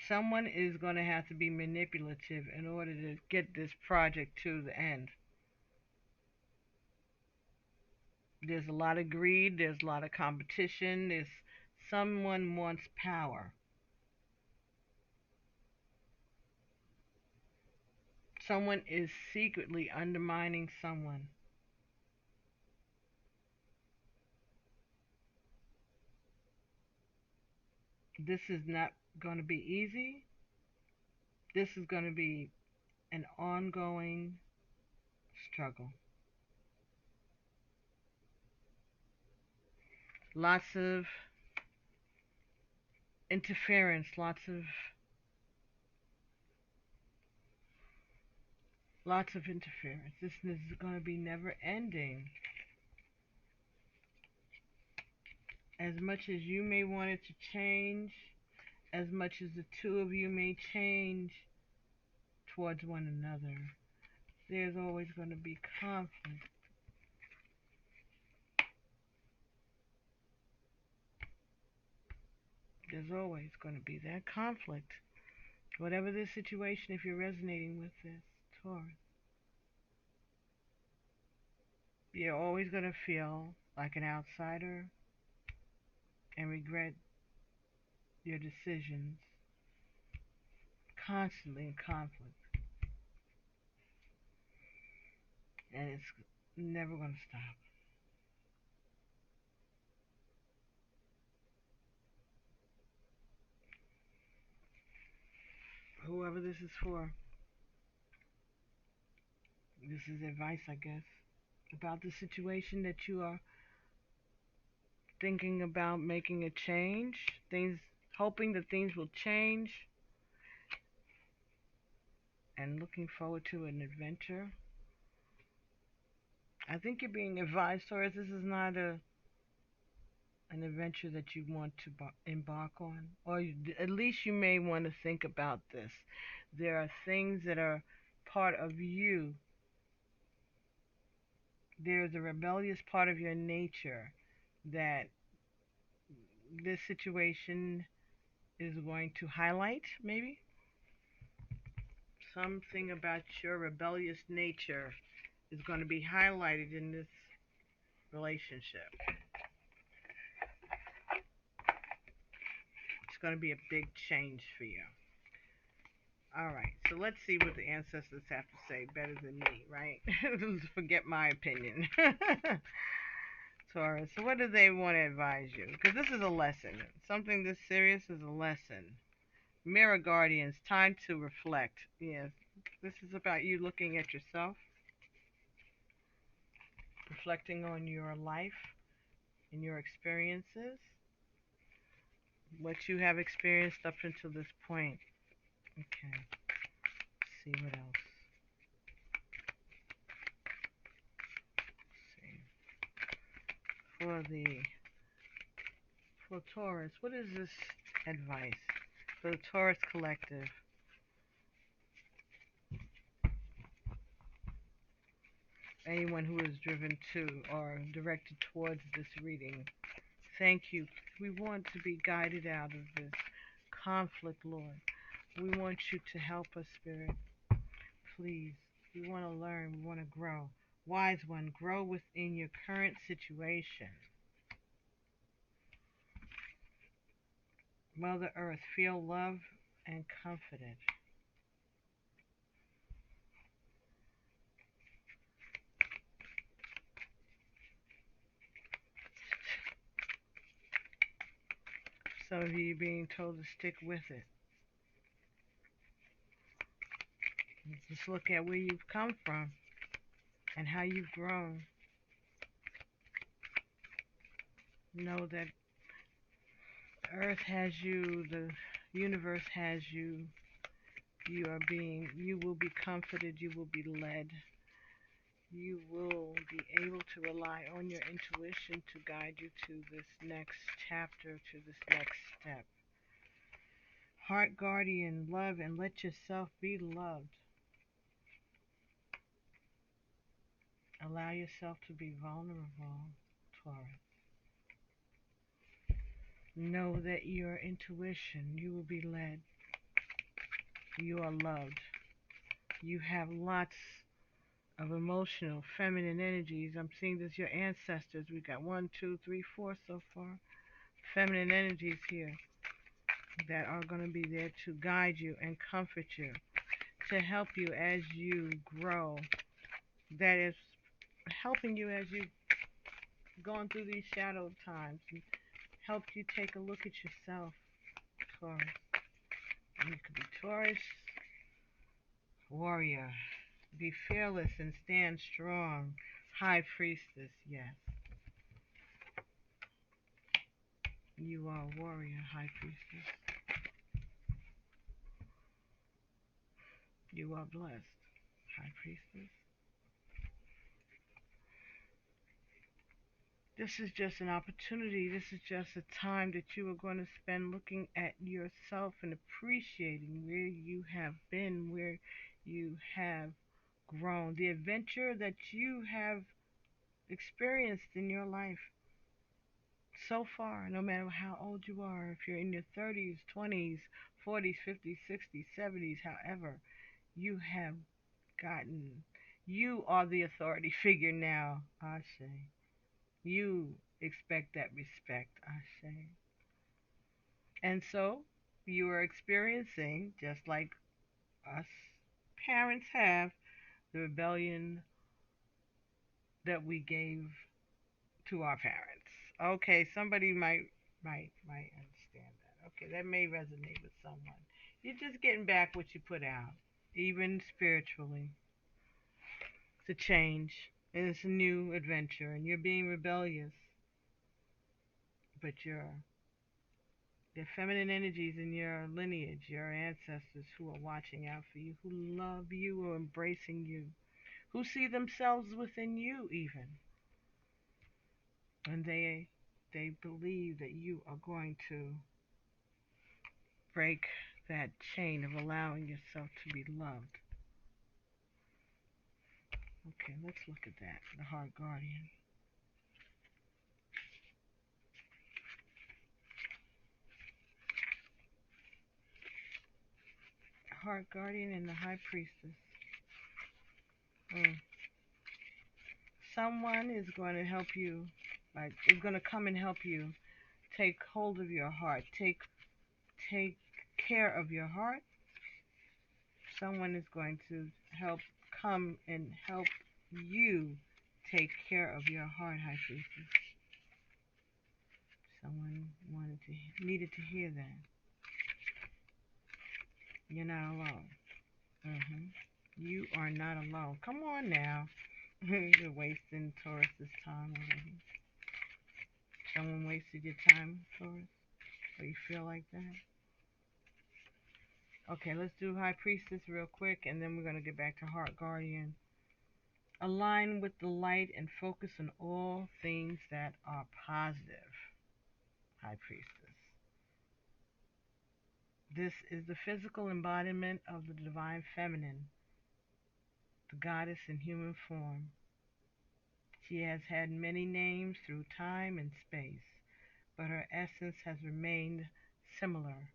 Someone is going to have to be manipulative in order to get this project to the end. There's a lot of greed, there's a lot of competition, there's someone wants power. Someone is secretly undermining someone. This is not going to be easy. This is going to be an ongoing struggle. Lots of interference, lots of interference. This is going to be never ending. As much as you may want it to change, as much as the two of you may change towards one another, there's always going to be conflict. There's always going to be that conflict. Whatever the situation, if you're resonating with this, Taurus, you're always going to feel like an outsider and regret your decisions. Constantly in conflict. And it's never going to stop. Whoever this is for, this is advice, I guess, about the situation that you are thinking about making a change, things, hoping that things will change, and looking forward to an adventure. I think you're being advised, Taurus, this is not an adventure that you want to embark on, or at least you may want to think about this. There are things that are part of you. There's a rebellious part of your nature that this situation is going to highlight, maybe. Something about your rebellious nature is going to be highlighted in this relationship. It's going to be a big change for you. All right, so let's see what the ancestors have to say better than me, right? Forget my opinion. Taurus, so what do they want to advise you? Because this is a lesson. Something this serious is a lesson. Mirror guardians, time to reflect. Yes, this is about you looking at yourself, reflecting on your life and your experiences, what you have experienced up until this point. Okay, let's see what else. Let's see. For Taurus, what is this advice for the Taurus collective? Anyone who is driven to or directed towards this reading, thank you. We want to be guided out of this conflict, Lord. We want you to help us, Spirit. Please. We want to learn. We want to grow. Wise one, grow within your current situation. Mother Earth, feel love and comforted. Some of you being told to stick with it. Just look at where you've come from and how you've grown. Know that Earth has you, the universe has you. You will be comforted, you will be led. You will be able to rely on your intuition to guide you to this next chapter, to this next step. Heart guardian, love and let yourself be loved. Allow yourself to be vulnerable, Taurus. Know that your intuition, you will be led. You are loved. You have lots of emotional, feminine energies. I'm seeing this, your ancestors. We got 1, 2, 3, 4 so far. Feminine energies here that are going to be there to guide you and comfort you, to help you as you grow. That is helping you as you've gone through these shadow times and help you take a look at yourself, Taurus. And you could be Taurus, warrior. Be fearless and stand strong. High Priestess, yes. You are a warrior, High Priestess. You are blessed, High Priestess. This is just an opportunity. This is just a time that you are going to spend looking at yourself and appreciating where you have been, where you have grown, the adventure that you have experienced in your life so far, no matter how old you are, if you're in your 30s, 20s, 40s, 50s, 60s, 70s, however, you have gotten, you are the authority figure now, I say. You expect that respect, I say. And so you are experiencing, just like us parents have, the rebellion that we gave to our parents. Okay, somebody might understand that. Okay, that may resonate with someone. You're just getting back what you put out, even spiritually. It's a change, and it's a new adventure, and you're being rebellious. but your feminine energies in your lineage, your ancestors who are watching out for you, who love you, who are embracing you, who see themselves within you even. And they believe that you are going to break that chain of allowing yourself to be loved. Okay, let's look at that. The Heart Guardian. Heart Guardian and the High Priestess. Someone is going to help you, like, is going to come and help you take hold of your heart. Take care of your heart. Someone is going to come and help you take care of your heart, High Priestess. Someone needed to hear that. You're not alone. You are not alone. Come on now. You're wasting Taurus's time already. Someone wasted your time, Taurus? Or you feel like that? Okay, let's do High Priestess real quick, and then we're going to get back to Heart Guardian. Align with the light and focus on all things that are positive, High Priestess. This is the physical embodiment of the divine feminine, the goddess in human form. She has had many names through time and space, but her essence has remained similar: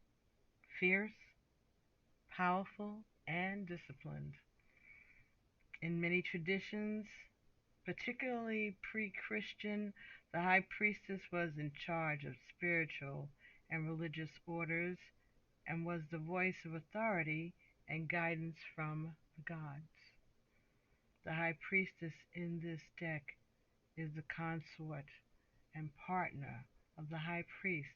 fierce, powerful, and disciplined. In many traditions, particularly pre-Christian, the High Priestess was in charge of spiritual and religious orders and was the voice of authority and guidance from the gods. The High Priestess in this deck is the consort and partner of the High Priest.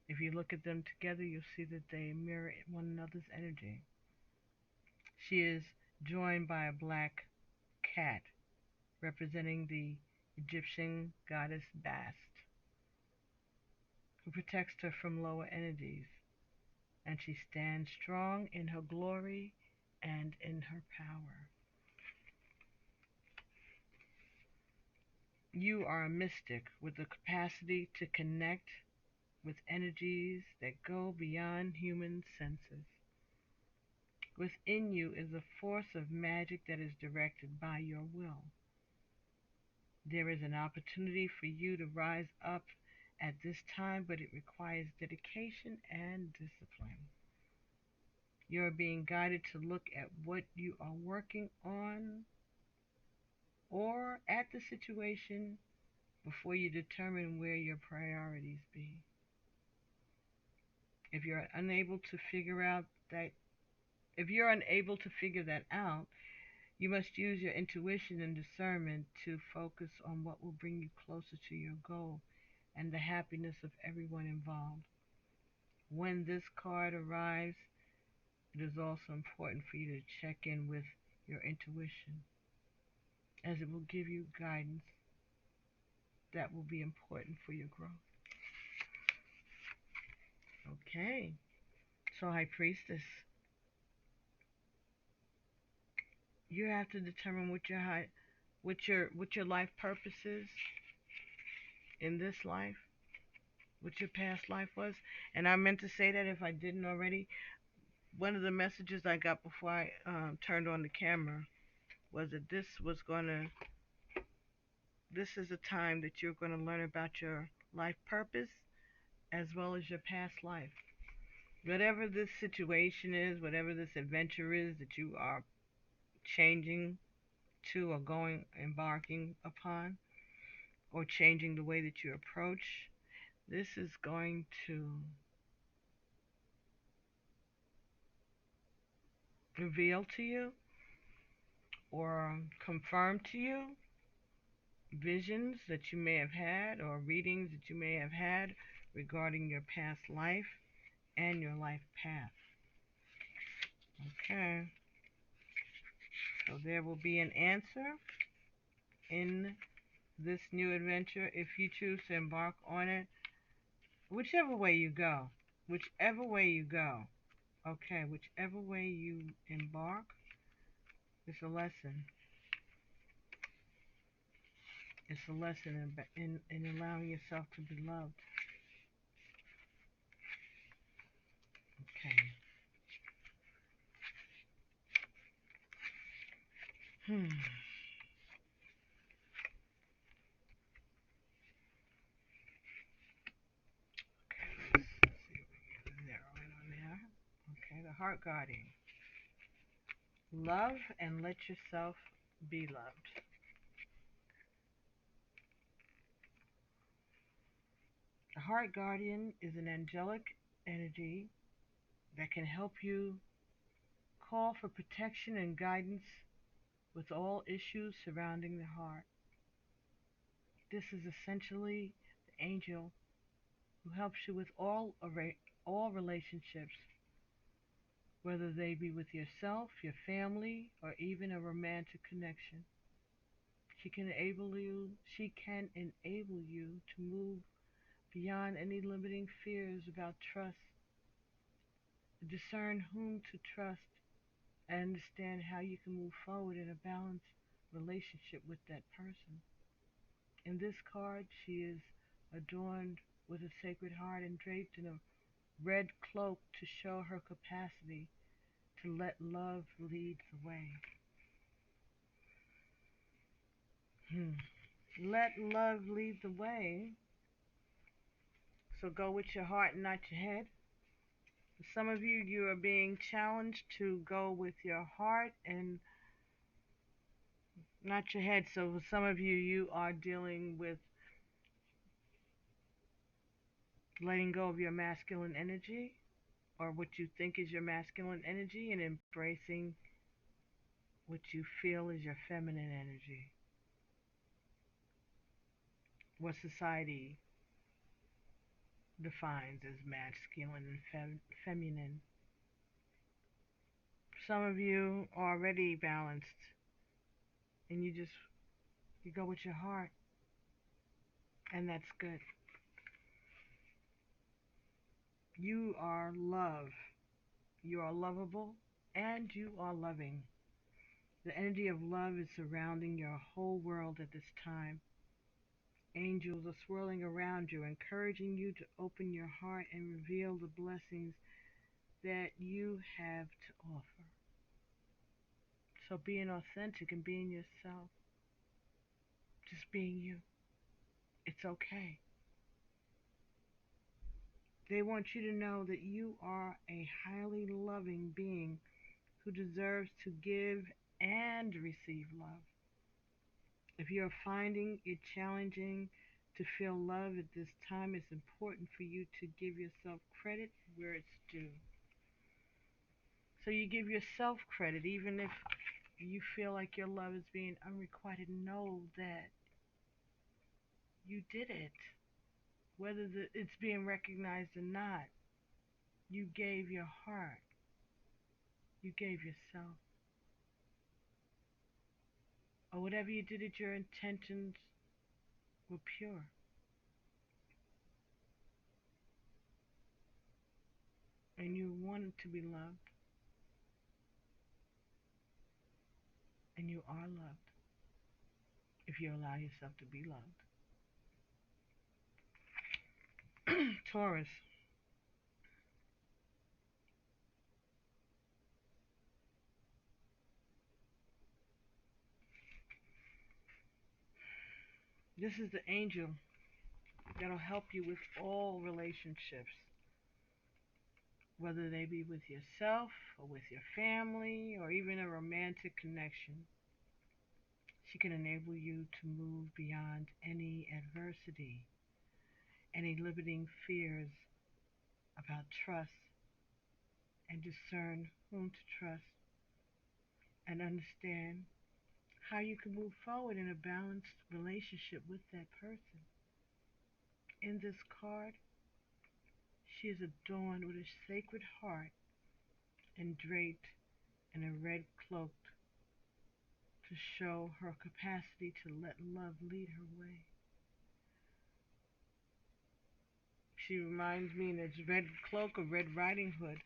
If you look at them together, you'll see that they mirror one another's energy. She is joined by a black cat representing the Egyptian goddess Bast, who protects her from lower energies, and she stands strong in her glory and in her power. You are a mystic with the capacity to connect with energies that go beyond human senses. Within you is a force of magic that is directed by your will. There is an opportunity for you to rise up at this time, but it requires dedication and discipline. You are being guided to look at what you are working on or at the situation before you determine where your priorities be. If you're unable to figure that out, you must use your intuition and discernment to focus on what will bring you closer to your goal and the happiness of everyone involved. When this card arrives, it is also important for you to check in with your intuition, as it will give you guidance that will be important for your growth. Okay, so High Priestess, you have to determine what your life purpose is in this life, what your past life was. And I meant to say that if I didn't already. One of the messages I got before I turned on the camera was that this is a time that you're going to learn about your life purpose as well as your past life. Whatever this situation is, whatever this adventure is that you are changing to or embarking upon, or changing the way that you approach, this is going to reveal to you or confirm to you visions that you may have had or readings that you may have had regarding your past life and your life path. Okay. So there will be an answer in this new adventure, if you choose to embark on it, whichever way you go, whichever way you go, okay, whichever way you embark, it's a lesson. It's a lesson in allowing yourself to be loved. Okay. Hmm. Okay, let's see if we can zero in on there. Okay, the heart guardian. Love and let yourself be loved. The heart guardian is an angelic energy that can help you call for protection and guidance with all issues surrounding the heart. This is essentially the angel who helps you with all relationships, whether they be with yourself, your family, or even a romantic connection. She can enable you to move beyond any limiting fears about trust, discern whom to trust, and understand how you can move forward in a balanced relationship with that person. In this card, she is adorned with a sacred heart and draped in a red cloak to show her capacity to let love lead the way. Let love lead the way. So go with your heart and not your head. For some of you, you are being challenged to go with your heart and not your head. So for some of you, you are dealing with letting go of your masculine energy or what you think is your masculine energy and embracing what you feel is your feminine energy. What society defines as masculine and feminine. Some of you are already balanced and you go with your heart, and that's good. You are love. You are lovable and you are loving. The energy of love is surrounding your whole world at this time. Angels are swirling around you, encouraging you to open your heart and reveal the blessings that you have to offer. So being authentic and being yourself, just being you, it's okay. They want you to know that you are a highly loving being who deserves to give and receive love. If you are finding it challenging to feel love at this time, it's important for you to give yourself credit where it's due. So you give yourself credit, even if you feel like your love is being unrequited. Know that you did it. Whether it's being recognized or not, you gave your heart. You gave yourself. Or whatever you did it, your intentions were pure. And you wanted to be loved. And you are loved if you allow yourself to be loved. Taurus. This is the angel that'll help you with all relationships, whether they be with yourself or with your family or even a romantic connection. She can enable you to move beyond any adversity, any limiting fears about trust, and discern whom to trust and understand how you can move forward in a balanced relationship with that person. In this card, she is adorned with a sacred heart and draped in a red cloak to show her capacity to let love lead her way. She reminds me in its red cloak of Red Riding Hood,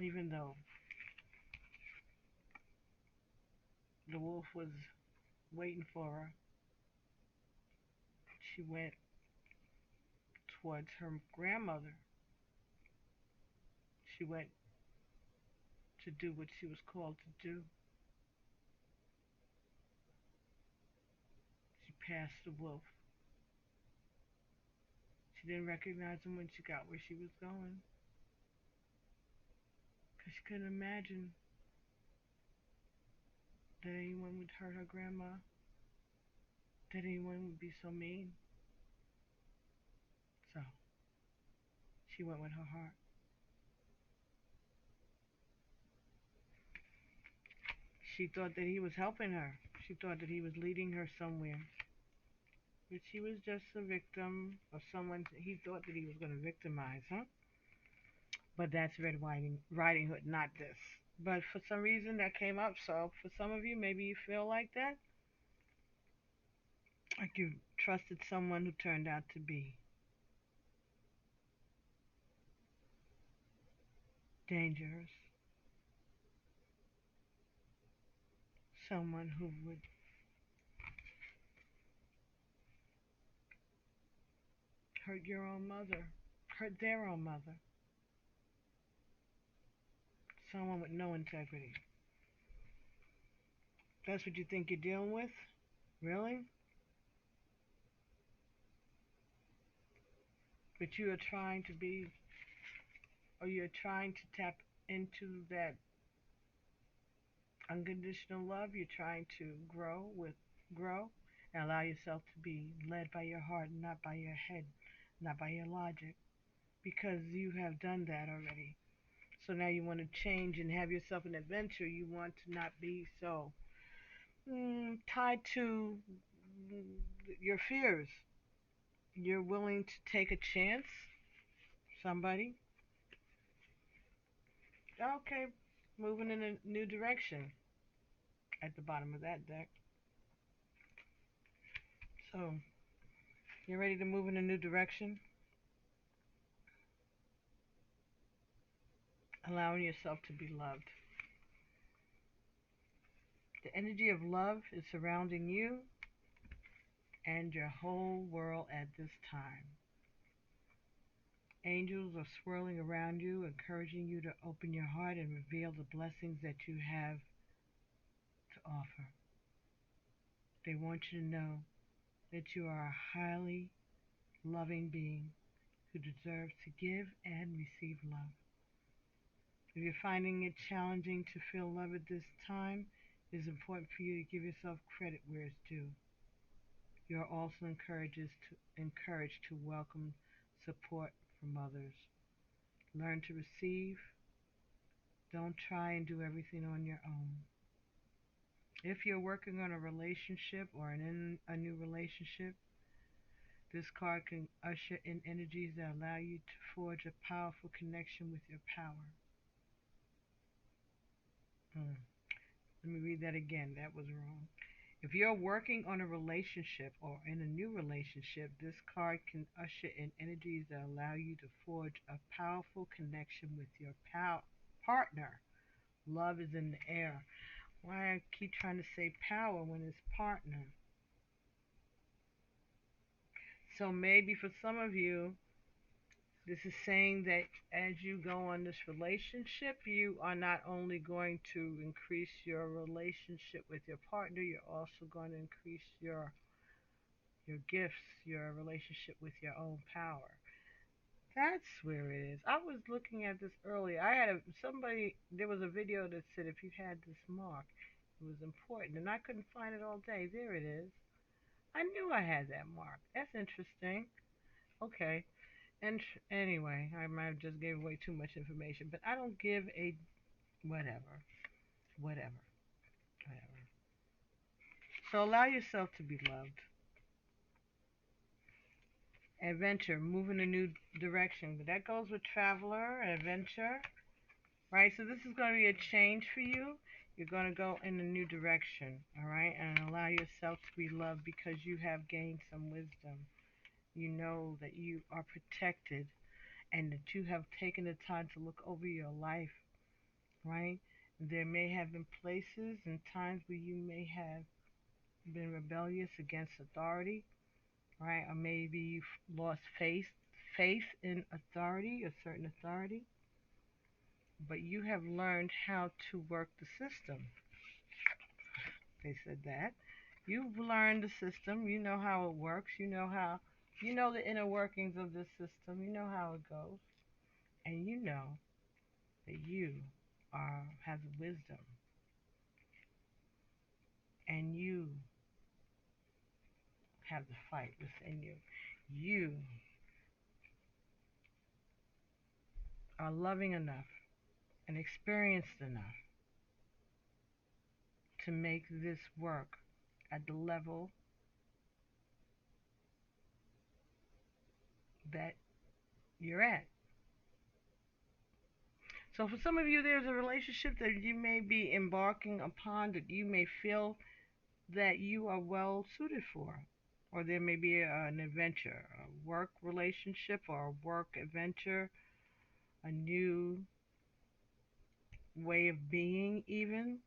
even though the wolf was waiting for her, she went towards her grandmother. She went to do what she was called to do. She passed the wolf. She didn't recognize him when she got where she was going, because she couldn't imagine that anyone would hurt her grandma, that anyone would be so mean. So she went with her heart. She thought that he was helping her. She thought that he was leading her somewhere. But she was just a victim of someone he thought that he was going to victimize, huh? But that's Riding Hood, not this. But for some reason that came up. So for some of you, maybe you feel like that. Like you trusted someone who turned out to be dangerous. Someone who would hurt your own mother, hurt their own mother. Someone with no integrity. That's what you think you're dealing with? Really? But you are trying to be, or you're trying to tap into that unconditional love. You're trying to grow and allow yourself to be led by your heart, not by your head, not by your logic, because you have done that already. So now you want to change and have yourself an adventure. You want to not be so tied to your fears. You're willing to take a chance. Somebody. Okay, moving in a new direction at the bottom of that deck. So, you're ready to move in a new direction? Allowing yourself to be loved. The energy of love is surrounding you and your whole world at this time. Angels are swirling around you, encouraging you to open your heart and reveal the blessings that you have to offer. They want you to know that you are a highly loving being who deserves to give and receive love. If you're finding it challenging to feel love at this time, it is important for you to give yourself credit where it's due. You are also encouraged to welcome support from others. Learn to receive. Don't try and do everything on your own. If you're working on a relationship or in a new relationship, this card can usher in energies that allow you to forge a powerful connection with your power. Let me read that again. That was wrong. If you're working on a relationship or in a new relationship, this card can usher in energies that allow you to forge a powerful connection with your partner. Love is in the air. Why I keep trying to say power when it's partner? So maybe for some of you, this is saying that as you go on this relationship, you are not only going to increase your relationship with your partner, you're also going to increase your gifts, your relationship with your own power. That's where it is. I was looking at this earlier. There was a video that said if you had this mark, it was important, and I couldn't find it all day. There it is. I knew I had that mark. That's interesting. Okay. And anyway, I might have just gave away too much information, but I don't give a whatever, whatever, whatever. So allow yourself to be loved. Adventure, move in a new direction. But that goes with traveler, adventure, right? So this is going to be a change for you. You're going to go in a new direction, all right? And allow yourself to be loved because you have gained some wisdom. You know that you are protected and that you have taken the time to look over your life, right? There may have been places and times where you may have been rebellious against authority, right? Or maybe you've lost faith in authority, a certain authority, but you have learned how to work the system. They said that. You've learned the system, you know how it works, you know the inner workings of this system, you know how it goes, and you know that you have wisdom and you have the fight within you. You are loving enough and experienced enough to make this work at the level that you're at. So for some of you, there's a relationship that you may be embarking upon that you may feel that you are well suited for. Or there may be an adventure, a work relationship or a work adventure, a new way of being even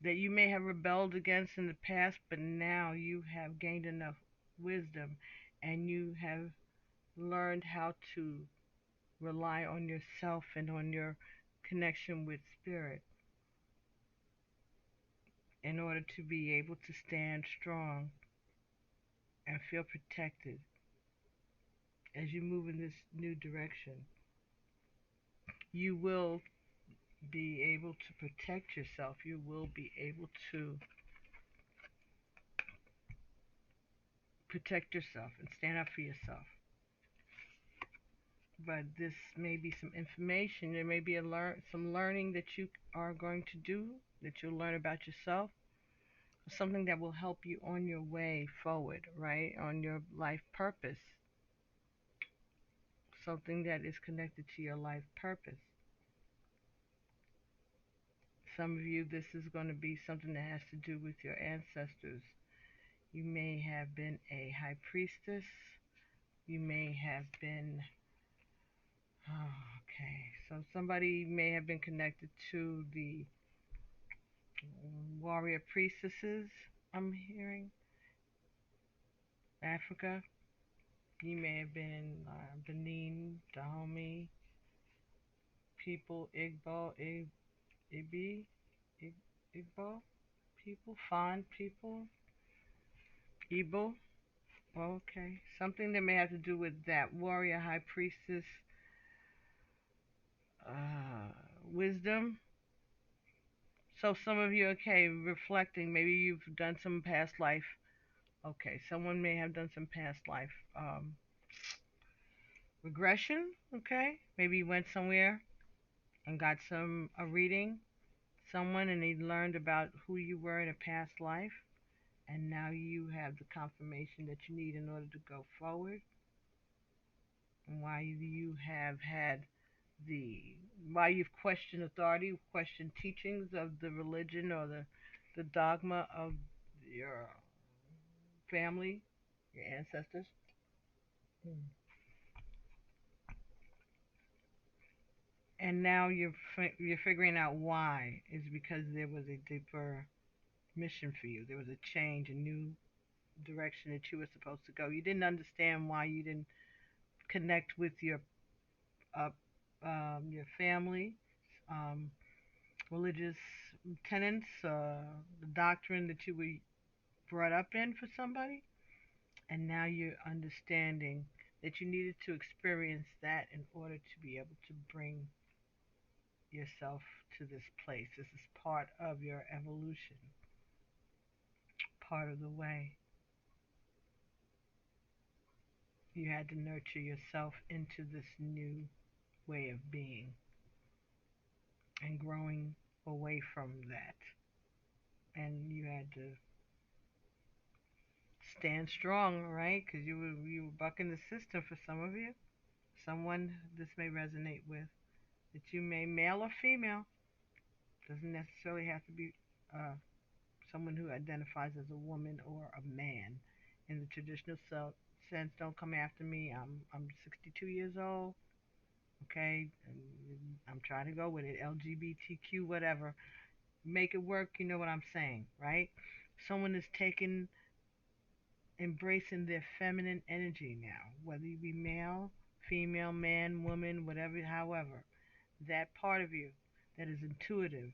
that you may have rebelled against in the past, but now you have gained enough wisdom and you have learned how to rely on yourself and on your connection with spirit in order to be able to stand strong and feel protected as you move in this new direction. You will be able to protect yourself. You will be able to protect yourself and stand up for yourself. But this may be some information. There may be some learning that you are going to do, that you'll learn about yourself, something that will help you on your way forward, right? On your life purpose, something that is connected to your life purpose. Some of you, this is going to be something that has to do with your ancestors. You may have been a high priestess. You may have been, okay, so somebody may have been connected to the warrior priestesses, I'm hearing. Africa. You may have been Benin, Dahomey, people, Ibi, Igbo people, Fon people, Igbo. Okay, something that may have to do with that warrior high priestess wisdom. So some of you, okay, reflecting, maybe you've done some past life. Okay, someone may have done some past life regression. Okay, maybe you went somewhere and got a reading, someone, and they learned about who you were in a past life, and now you have the confirmation that you need in order to go forward, and why you've questioned authority, questioned teachings of the religion or the dogma of your family, your ancestors. Mm. And now you're figuring out why is because there was a deeper mission for you. There was a change, a new direction that you were supposed to go. You didn't understand why you didn't connect with uh, your family, um, religious tenets, the doctrine that you were brought up in for somebody, and now you're understanding that you needed to experience that in order to be able to bring yourself to this place. This is part of your evolution, part of the way. You had to nurture yourself into this new way of being and growing away from that. And you had to stand strong, right? Because you were bucking the system for some of you. Someone this may resonate with. that you may, male or female, doesn't necessarily have to be uh, someone who identifies as a woman or a man. In the traditional sense, don't come after me. I'm 62 years old. Okay, and I'm trying to go with it. LGBTQ, whatever. Make it work. You know what I'm saying, right? Someone is taking, embracing their feminine energy now, whether you be male, female, man, woman, whatever, however. That part of you that is intuitive,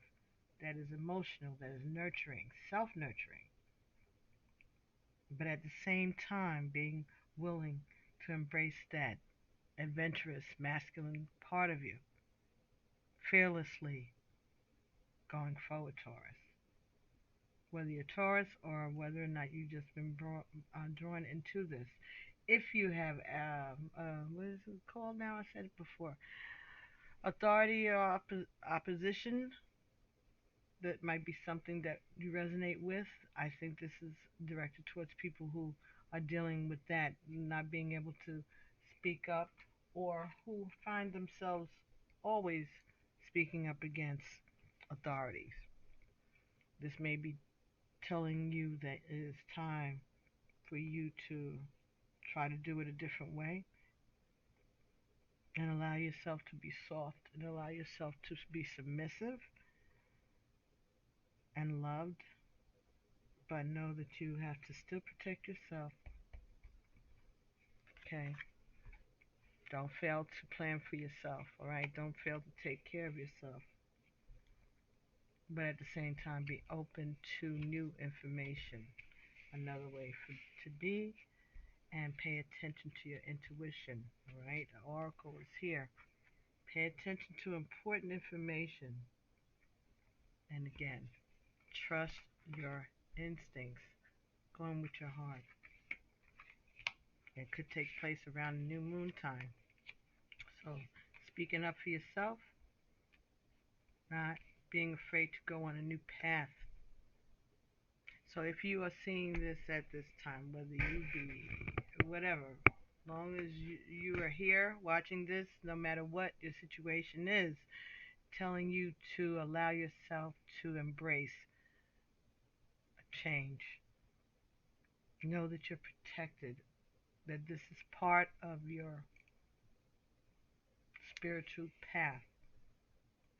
that is emotional, that is nurturing, self nurturing, but at the same time being willing to embrace that adventurous, masculine part of you, fearlessly going forward, Taurus. Whether you're Taurus or whether or not you've just been drawn into this. If you have, what is it called now? I said it before. Authority or opposition, that might be something that you resonate with. I think this is directed towards people who are dealing with that, not being able to speak up, or who find themselves always speaking up against authorities. This may be telling you that it is time for you to try to do it a different way and allow yourself to be soft and allow yourself to be submissive and loved, but know that you have to still protect yourself. Okay? Don't fail to plan for yourself, all right? Don't fail to take care of yourself. But at the same time, be open to new information. Another way to be, and pay attention to your intuition, all right? The oracle is here. Pay attention to important information. And again, trust your instincts. Going with your heart. It could take place around new moon time. So, speaking up for yourself, not being afraid to go on a new path. So, if you are seeing this at this time, whether you be whatever, as long as you are here watching this, no matter what your situation is, telling you to allow yourself to embrace a change. Know that you're protected, that this is part of your spiritual path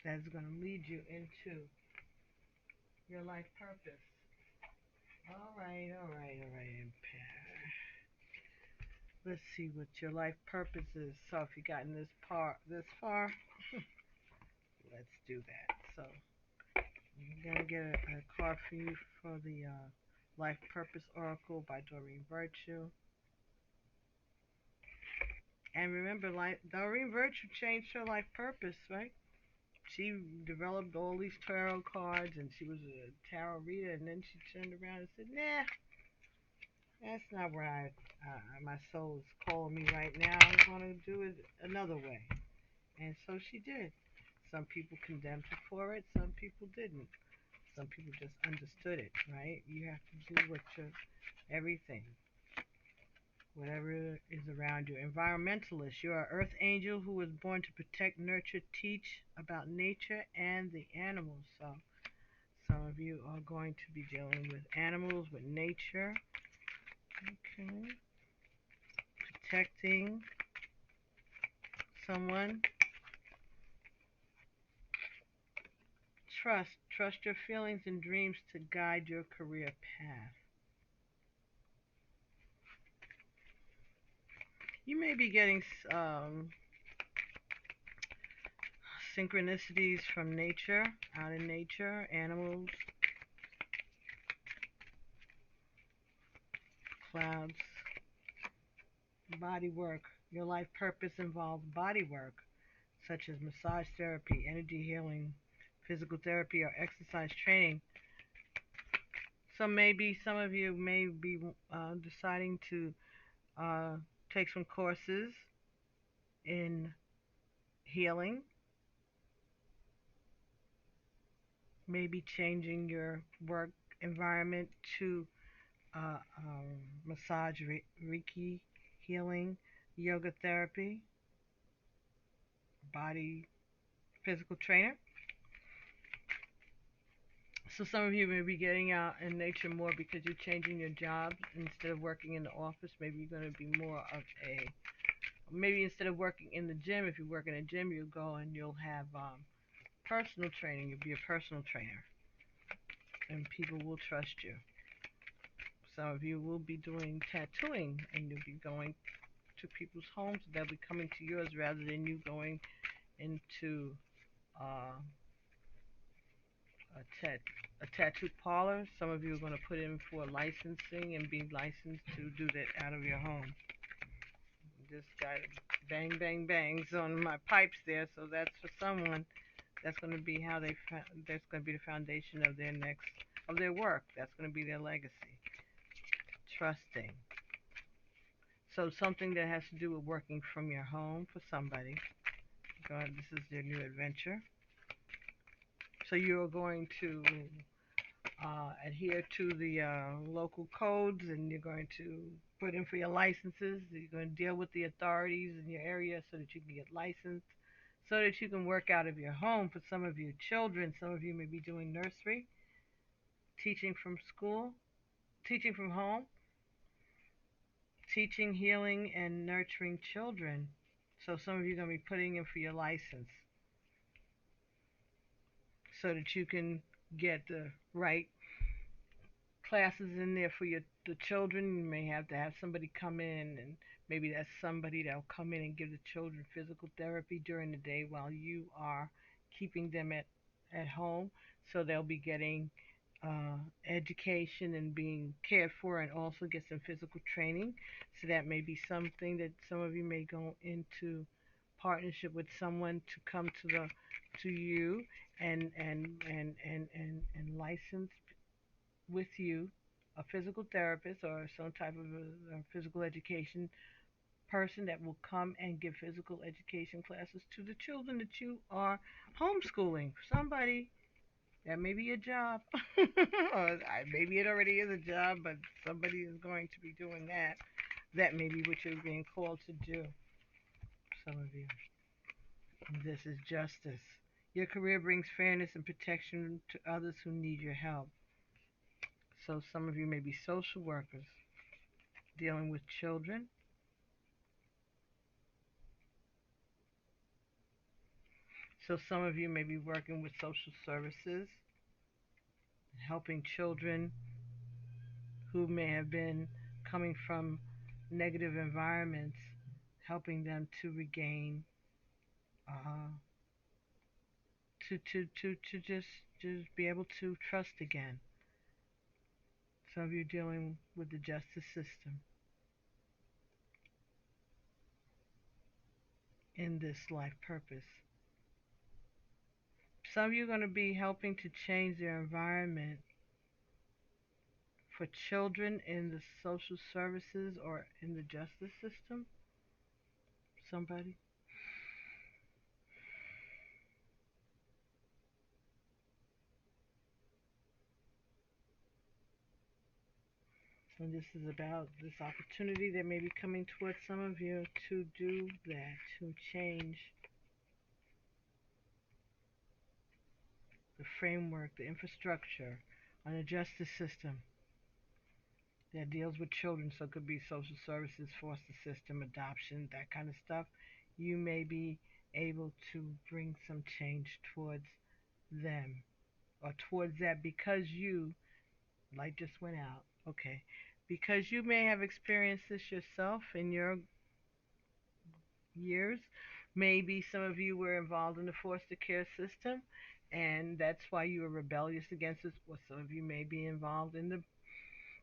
that's going to lead you into your life purpose. All right, all right, all right, Empath. Let's see what your life purpose is. So if you gotten this far, let's do that. So I'm gonna get a card for you for the Life Purpose Oracle by Doreen Virtue. And remember, Doreen Virtue changed her life purpose, right? She developed all these tarot cards, and she was a tarot reader, and then she turned around and said, "Nah, that's not where my soul is calling me right now. I'm going to do it another way." And so she did. Some people condemned her for it. Some people didn't. Some people just understood it, right? You have to do what everything, whatever is around you. Environmentalist, you're an earth angel who was born to protect, nurture, teach about nature and the animals. So some of you are going to be dealing with animals, with nature. Okay. Protecting someone. Trust your feelings and dreams to guide your career path. You may be getting synchronicities from nature, out in nature, animals, clouds, body work. Your life purpose involves body work, such as massage therapy, energy healing, physical therapy, or exercise training. So maybe some of you may be deciding to uh, take some courses in healing, maybe changing your work environment to massage, Reiki healing, yoga therapy, body physical trainer. So some of you may be getting out in nature more because you're changing your job. Instead of working in the office, maybe you're going to be more of a, maybe instead of working in the gym, if you work in a gym, you'll go and you'll have personal training. You'll be a personal trainer, and people will trust you. Some of you will be doing tattooing, and you'll be going to people's homes. They'll be coming to yours rather than you going into uh, a, a tattoo parlor. Some of you are going to put in for licensing and be licensed to do that out of your home. Just got bang, bang, bangs on my pipes there, so that's for someone. That's going to be how they. That's going to be the foundation of their next of their work. That's going to be their legacy. Trusting. So something that has to do with working from your home for somebody. This is their new adventure. So you're going to adhere to the local codes, and you're going to put in for your licenses. You're going to deal with the authorities in your area so that you can get licensed, so that you can work out of your home. For some of your children, some of you may be doing nursery, teaching from school, teaching from home, teaching, healing, and nurturing children. So some of you are going to be putting in for your license so that you can get the right classes in there for the children. You may have to have somebody come in, and maybe that's somebody that'll come in and give the children physical therapy during the day while you are keeping them at home. So they'll be getting education and being cared for, and also get some physical training. So that may be something that some of you may go into partnership with someone to come to you and license with you a physical therapist or some type of a physical education person that will come and give physical education classes to the children that you are homeschooling. Somebody, that may be a job, or maybe it already is a job, but somebody is going to be doing that. That may be what you're being called to do. Some of you. This is justice. Your career brings fairness and protection to others who need your help. So some of you may be social workers dealing with children. So some of you may be working with social services, helping children who may have been coming from negative environments, helping them to regain, uh, to just be able to trust again. Some of you dealing with the justice system in this life purpose. Some of you are going to be helping to change their environment for children in the social services or in the justice system. Somebody. And this is about this opportunity that may be coming towards some of you to do that, to change the framework, the infrastructure on a justice system that deals with children. So it could be social services, foster system, adoption, that kind of stuff. You may be able to bring some change towards them or towards that because you, light just went out, okay, because you may have experienced this yourself in your years. Maybe some of you were involved in the foster care system, and that's why you were rebellious against this. Or some of you may be involved in the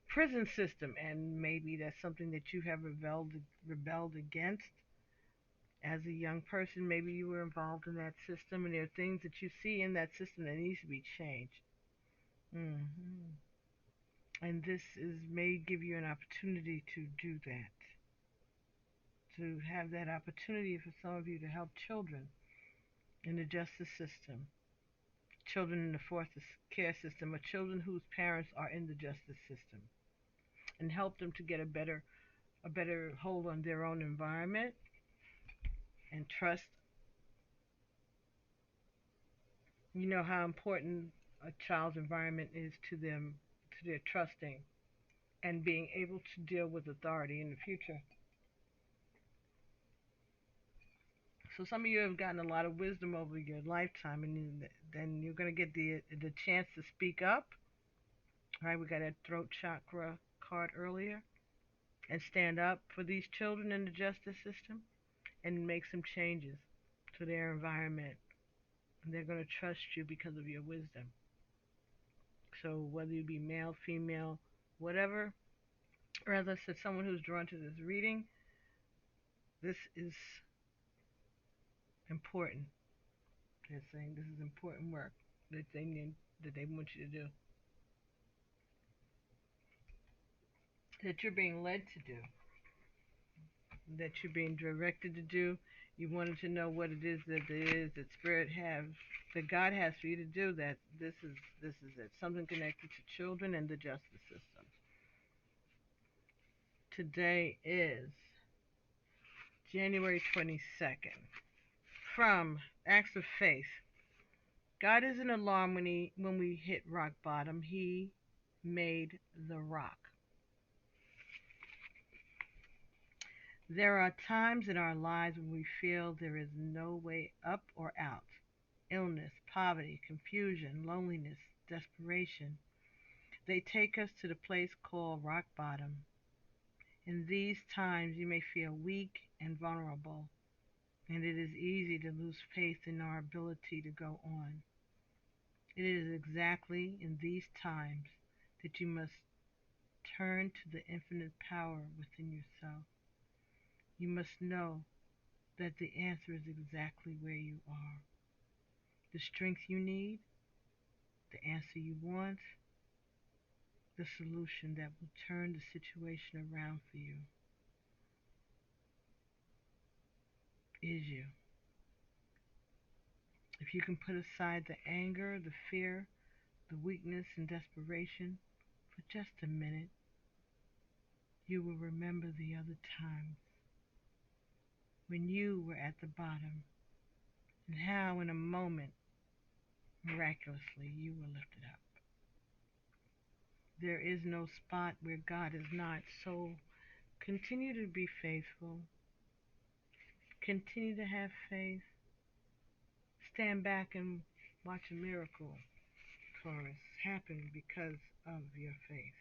prison system, and maybe that's something that you have rebelled against as a young person. Maybe you were involved in that system, and there are things that you see in that system that needs to be changed. hmm And this may give you an opportunity to do that, to have that opportunity for some of you to help children in the justice system, children in the foster care system, or children whose parents are in the justice system, and help them to get a better hold on their own environment and trust You know how important a child's environment is to them, to their trusting and being able to deal with authority in the future. So some of you have gotten a lot of wisdom over your lifetime, and then you're going to get the chance to speak up. All right, we got that throat chakra card earlier, and stand up for these children in the justice system and make some changes to their environment. And they're going to trust you because of your wisdom. So whether you be male, female, whatever, or as I said, someone who's drawn to this reading, this is important. They're saying this is important work that they need, that they want you to do, that you're being led to do, that you're being directed to do. You wanted to know what it is that Spirit have, that God has for you to do. That this is it. Something connected to children and the justice system. Today is January 22nd. From Acts of Faith. God isn't alarmed when we hit rock bottom. He made the rock. There are times in our lives when we feel there is no way up or out. Illness, poverty, confusion, loneliness, desperation. They take us to the place called rock bottom. In these times, you may feel weak and vulnerable, and it is easy to lose faith in our ability to go on. It is exactly in these times that you must turn to the infinite power within yourself. You must know that the answer is exactly where you are. The strength you need, the answer you want, the solution that will turn the situation around for you is you. If you can put aside the anger, the fear, the weakness, and desperation for just a minute, you will remember the other times when you were at the bottom and how in a moment, miraculously, you were lifted up. There is no spot where God is not, so continue to be faithful. Continue to have faith. Stand back and watch a miracle, Taurus, happen because of your faith.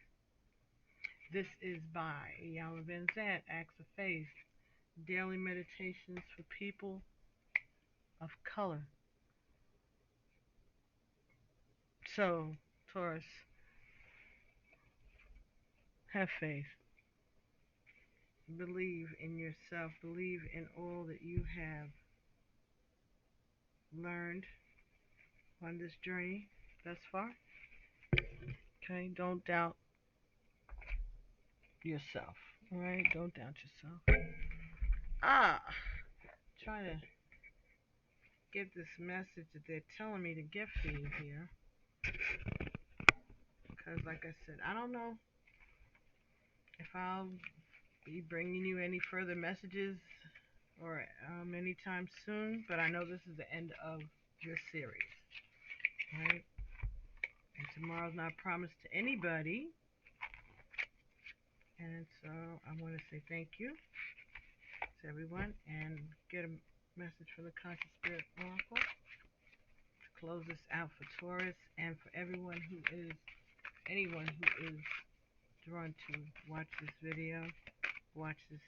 This is by Llewelyn, Acts of Faith, daily meditations for people of color. So, Taurus, have faith. Believe in yourself. Believe in all that you have learned on this journey thus far. Okay, don't doubt yourself. All right, don't doubt yourself. Trying to get this message that they're telling me to get for you here. Because, like I said, I don't know if I'll be bringing you any further messages or anytime soon, but I know this is the end of this series. Right? And tomorrow's not promised to anybody. And so I want to say thank you to everyone and get a message from the Conscious Spirit Oracle to close this out for Taurus and for anyone who is drawn to watch this video, watch this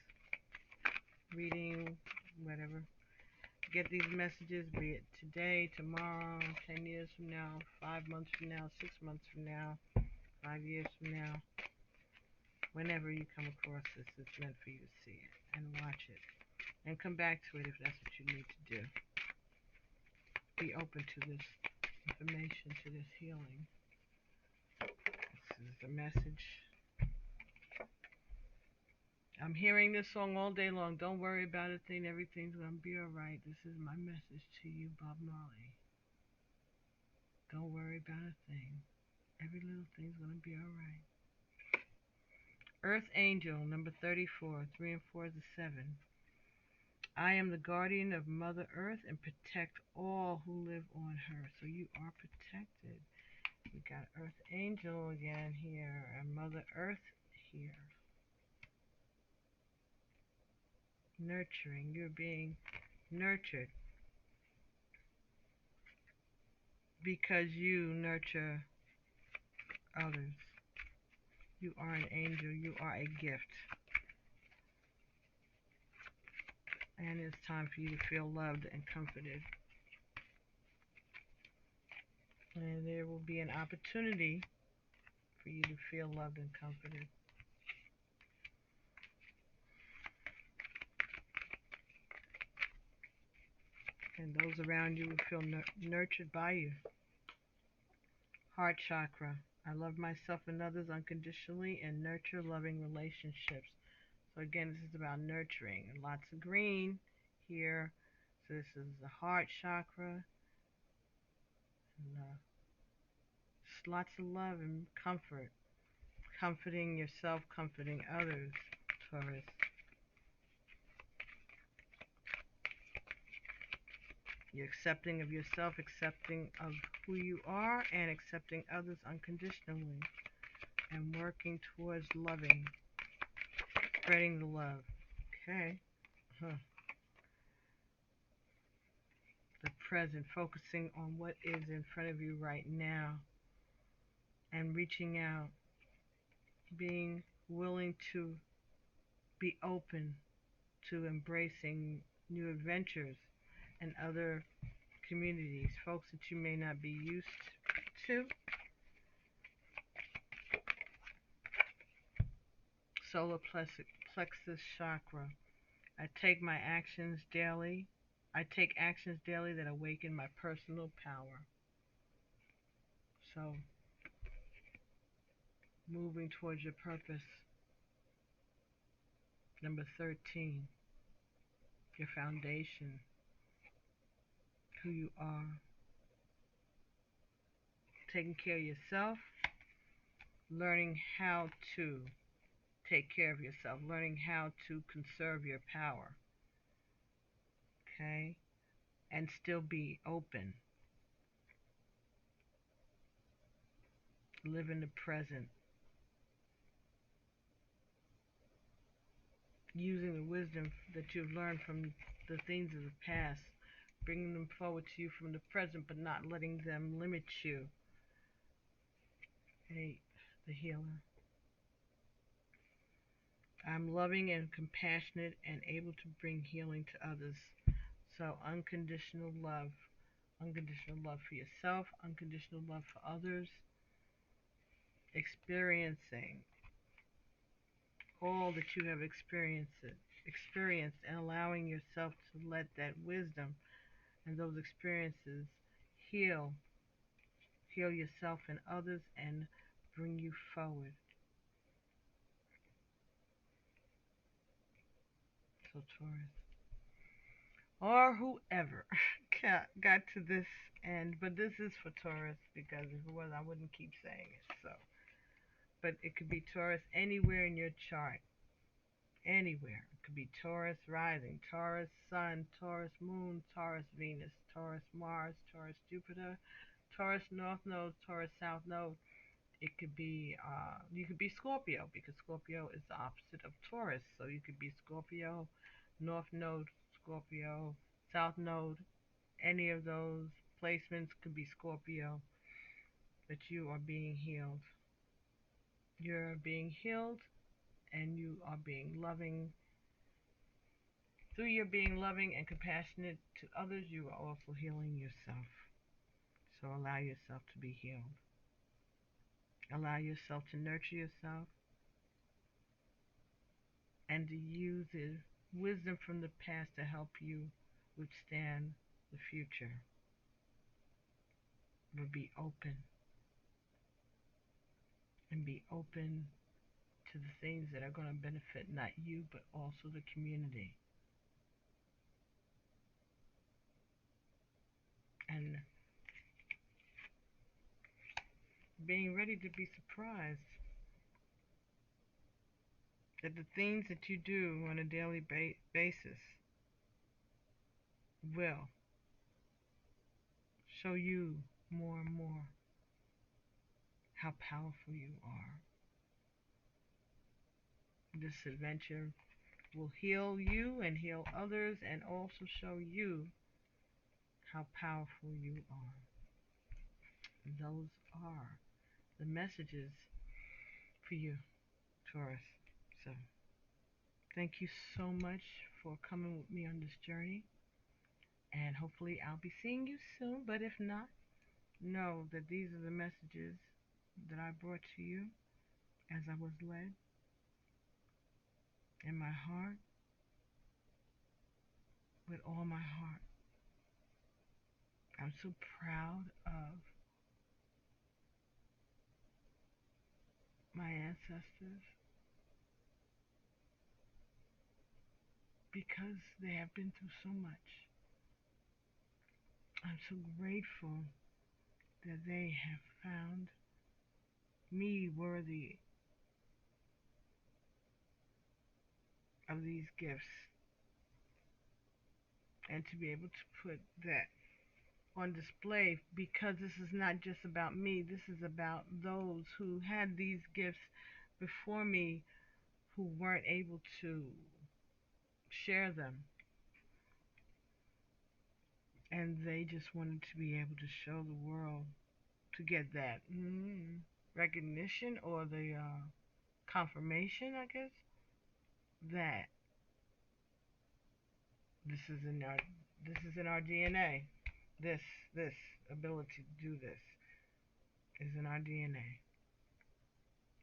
reading, whatever. Get these messages, be it today, tomorrow, 10 years from now, 5 months from now, 6 months from now, 5 years from now. Whenever you come across this, it's meant for you to see it and watch it. And come back to it if that's what you need to do. Be open to this information, to this healing. This is the message. I'm hearing this song all day long. Don't worry about a thing. Everything's going to be alright. This is my message to you, Bob Marley. Don't worry about a thing. Every little thing's going to be alright. Earth Angel, number 34. 3 and 4 is a 7. I am the guardian of Mother Earth and protect all who live on her. So you are protected. We got Earth Angel again here and Mother Earth here. Nurturing. You're being nurtured because you nurture others. You are an angel. You are a gift. And it's time for you to feel loved and comforted. And there will be an opportunity for you to feel loved and comforted. And those around you will feel nurtured by you. Heart chakra. I love myself and others unconditionally and nurture loving relationships. So again, this is about nurturing. Lots of green here. So this is the heart chakra. And, just lots of love and comfort. Comforting yourself, comforting others, Taurus. You're accepting of yourself, accepting of who you are, and accepting others unconditionally. And working towards loving. Spreading the love. Okay. The present, focusing on what is in front of you right now. And reaching out. Being willing to be open to embracing new adventures and other communities, folks that you may not be used to. Solar plexus chakra. I take actions daily that awaken my personal power. So, moving towards your purpose. Number 13, your foundation, who you are. Taking care of yourself, learning how to take care of yourself, learning how to conserve your power. Okay? And still be open. Live in the present. Using the wisdom that you've learned from the things of the past, bringing them forward to you from the present, but not letting them limit you. 8, the healer. I'm loving and compassionate and able to bring healing to others. So unconditional love for yourself, unconditional love for others, experiencing all that you have experienced and allowing yourself to let that wisdom and those experiences heal yourself and others and bring you forward. So Taurus, or whoever got to this end, but this is for Taurus because if it was, I wouldn't keep saying it. So, but it could be Taurus anywhere in your chart, anywhere. It could be Taurus rising, Taurus sun, Taurus moon, Taurus Venus, Taurus Mars, Taurus Jupiter, Taurus north node, Taurus south node. It could be you could be Scorpio because Scorpio is the opposite of Taurus. So you could be Scorpio, north node, Scorpio, south node. Any of those placements could be Scorpio, but you are being healed. You're being healed and you are being loving. Through your being loving and compassionate to others, you are also healing yourself. So allow yourself to be healed. Allow yourself to nurture yourself and to use the wisdom from the past to help you withstand the future. But be open. And be open to the things that are going to benefit not you, but also the community. And being ready to be surprised at the things that you do on a daily basis will show you more and more how powerful you are. This adventure will heal you and heal others and also show you how powerful you are. Those are the messages for you, Taurus. So, thank you so much for coming with me on this journey. And hopefully, I'll be seeing you soon. But if not, know that these are the messages that I brought to you as I was led in my heart, with all my heart. I'm so proud of my ancestors because they have been through so much. I'm so grateful that they have found me worthy of these gifts, and to be able to put that on display, because this is not just about me. This is about those who had these gifts before me who weren't able to share them, and they just wanted to be able to show the world, to get that recognition or the confirmation, I guess, that this is in our DNA. This ability to do this is in our DNA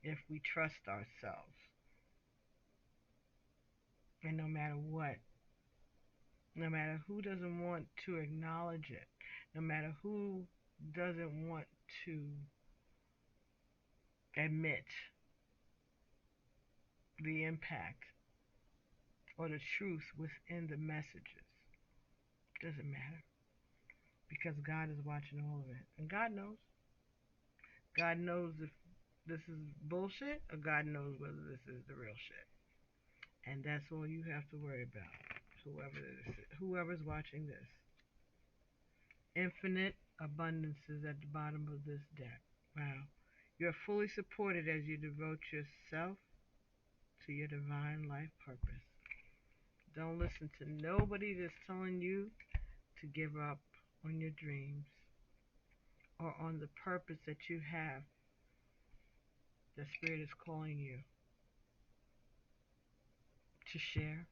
if we trust ourselves. And no matter what, no matter who doesn't want to acknowledge it, no matter who doesn't want to admit the impact or the truth within the messages, doesn't matter, because God is watching all of it. And God knows. God knows if this is bullshit, or God knows whether this is the real shit. And that's all you have to worry about, whoever's watching this. Infinite abundance is at the bottom of this deck. Wow. You're fully supported as you devote yourself to your divine life purpose. Don't listen to nobody that's telling you to give up on your dreams or on the purpose that you have. The Spirit is calling you to share,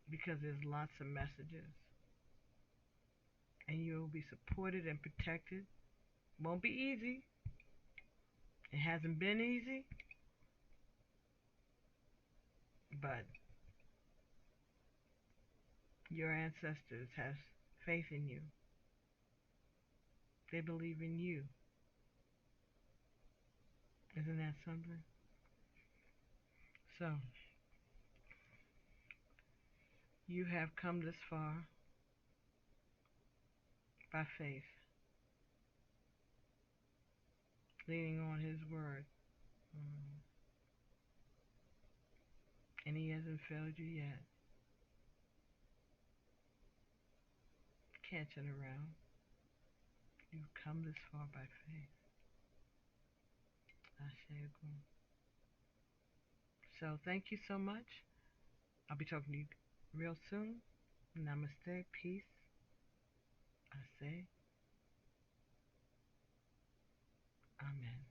because there's lots of messages, and you'll be supported and protected. Won't be easy. It hasn't been easy, but your ancestors have faith in you. They believe in you. Isn't that something? So, you have come this far by faith, leaning on His word. And He hasn't failed you yet. Can't turn around. You've come this far by faith. So, thank you so much. I'll be talking to you real soon. Namaste. Peace. I say, Amen.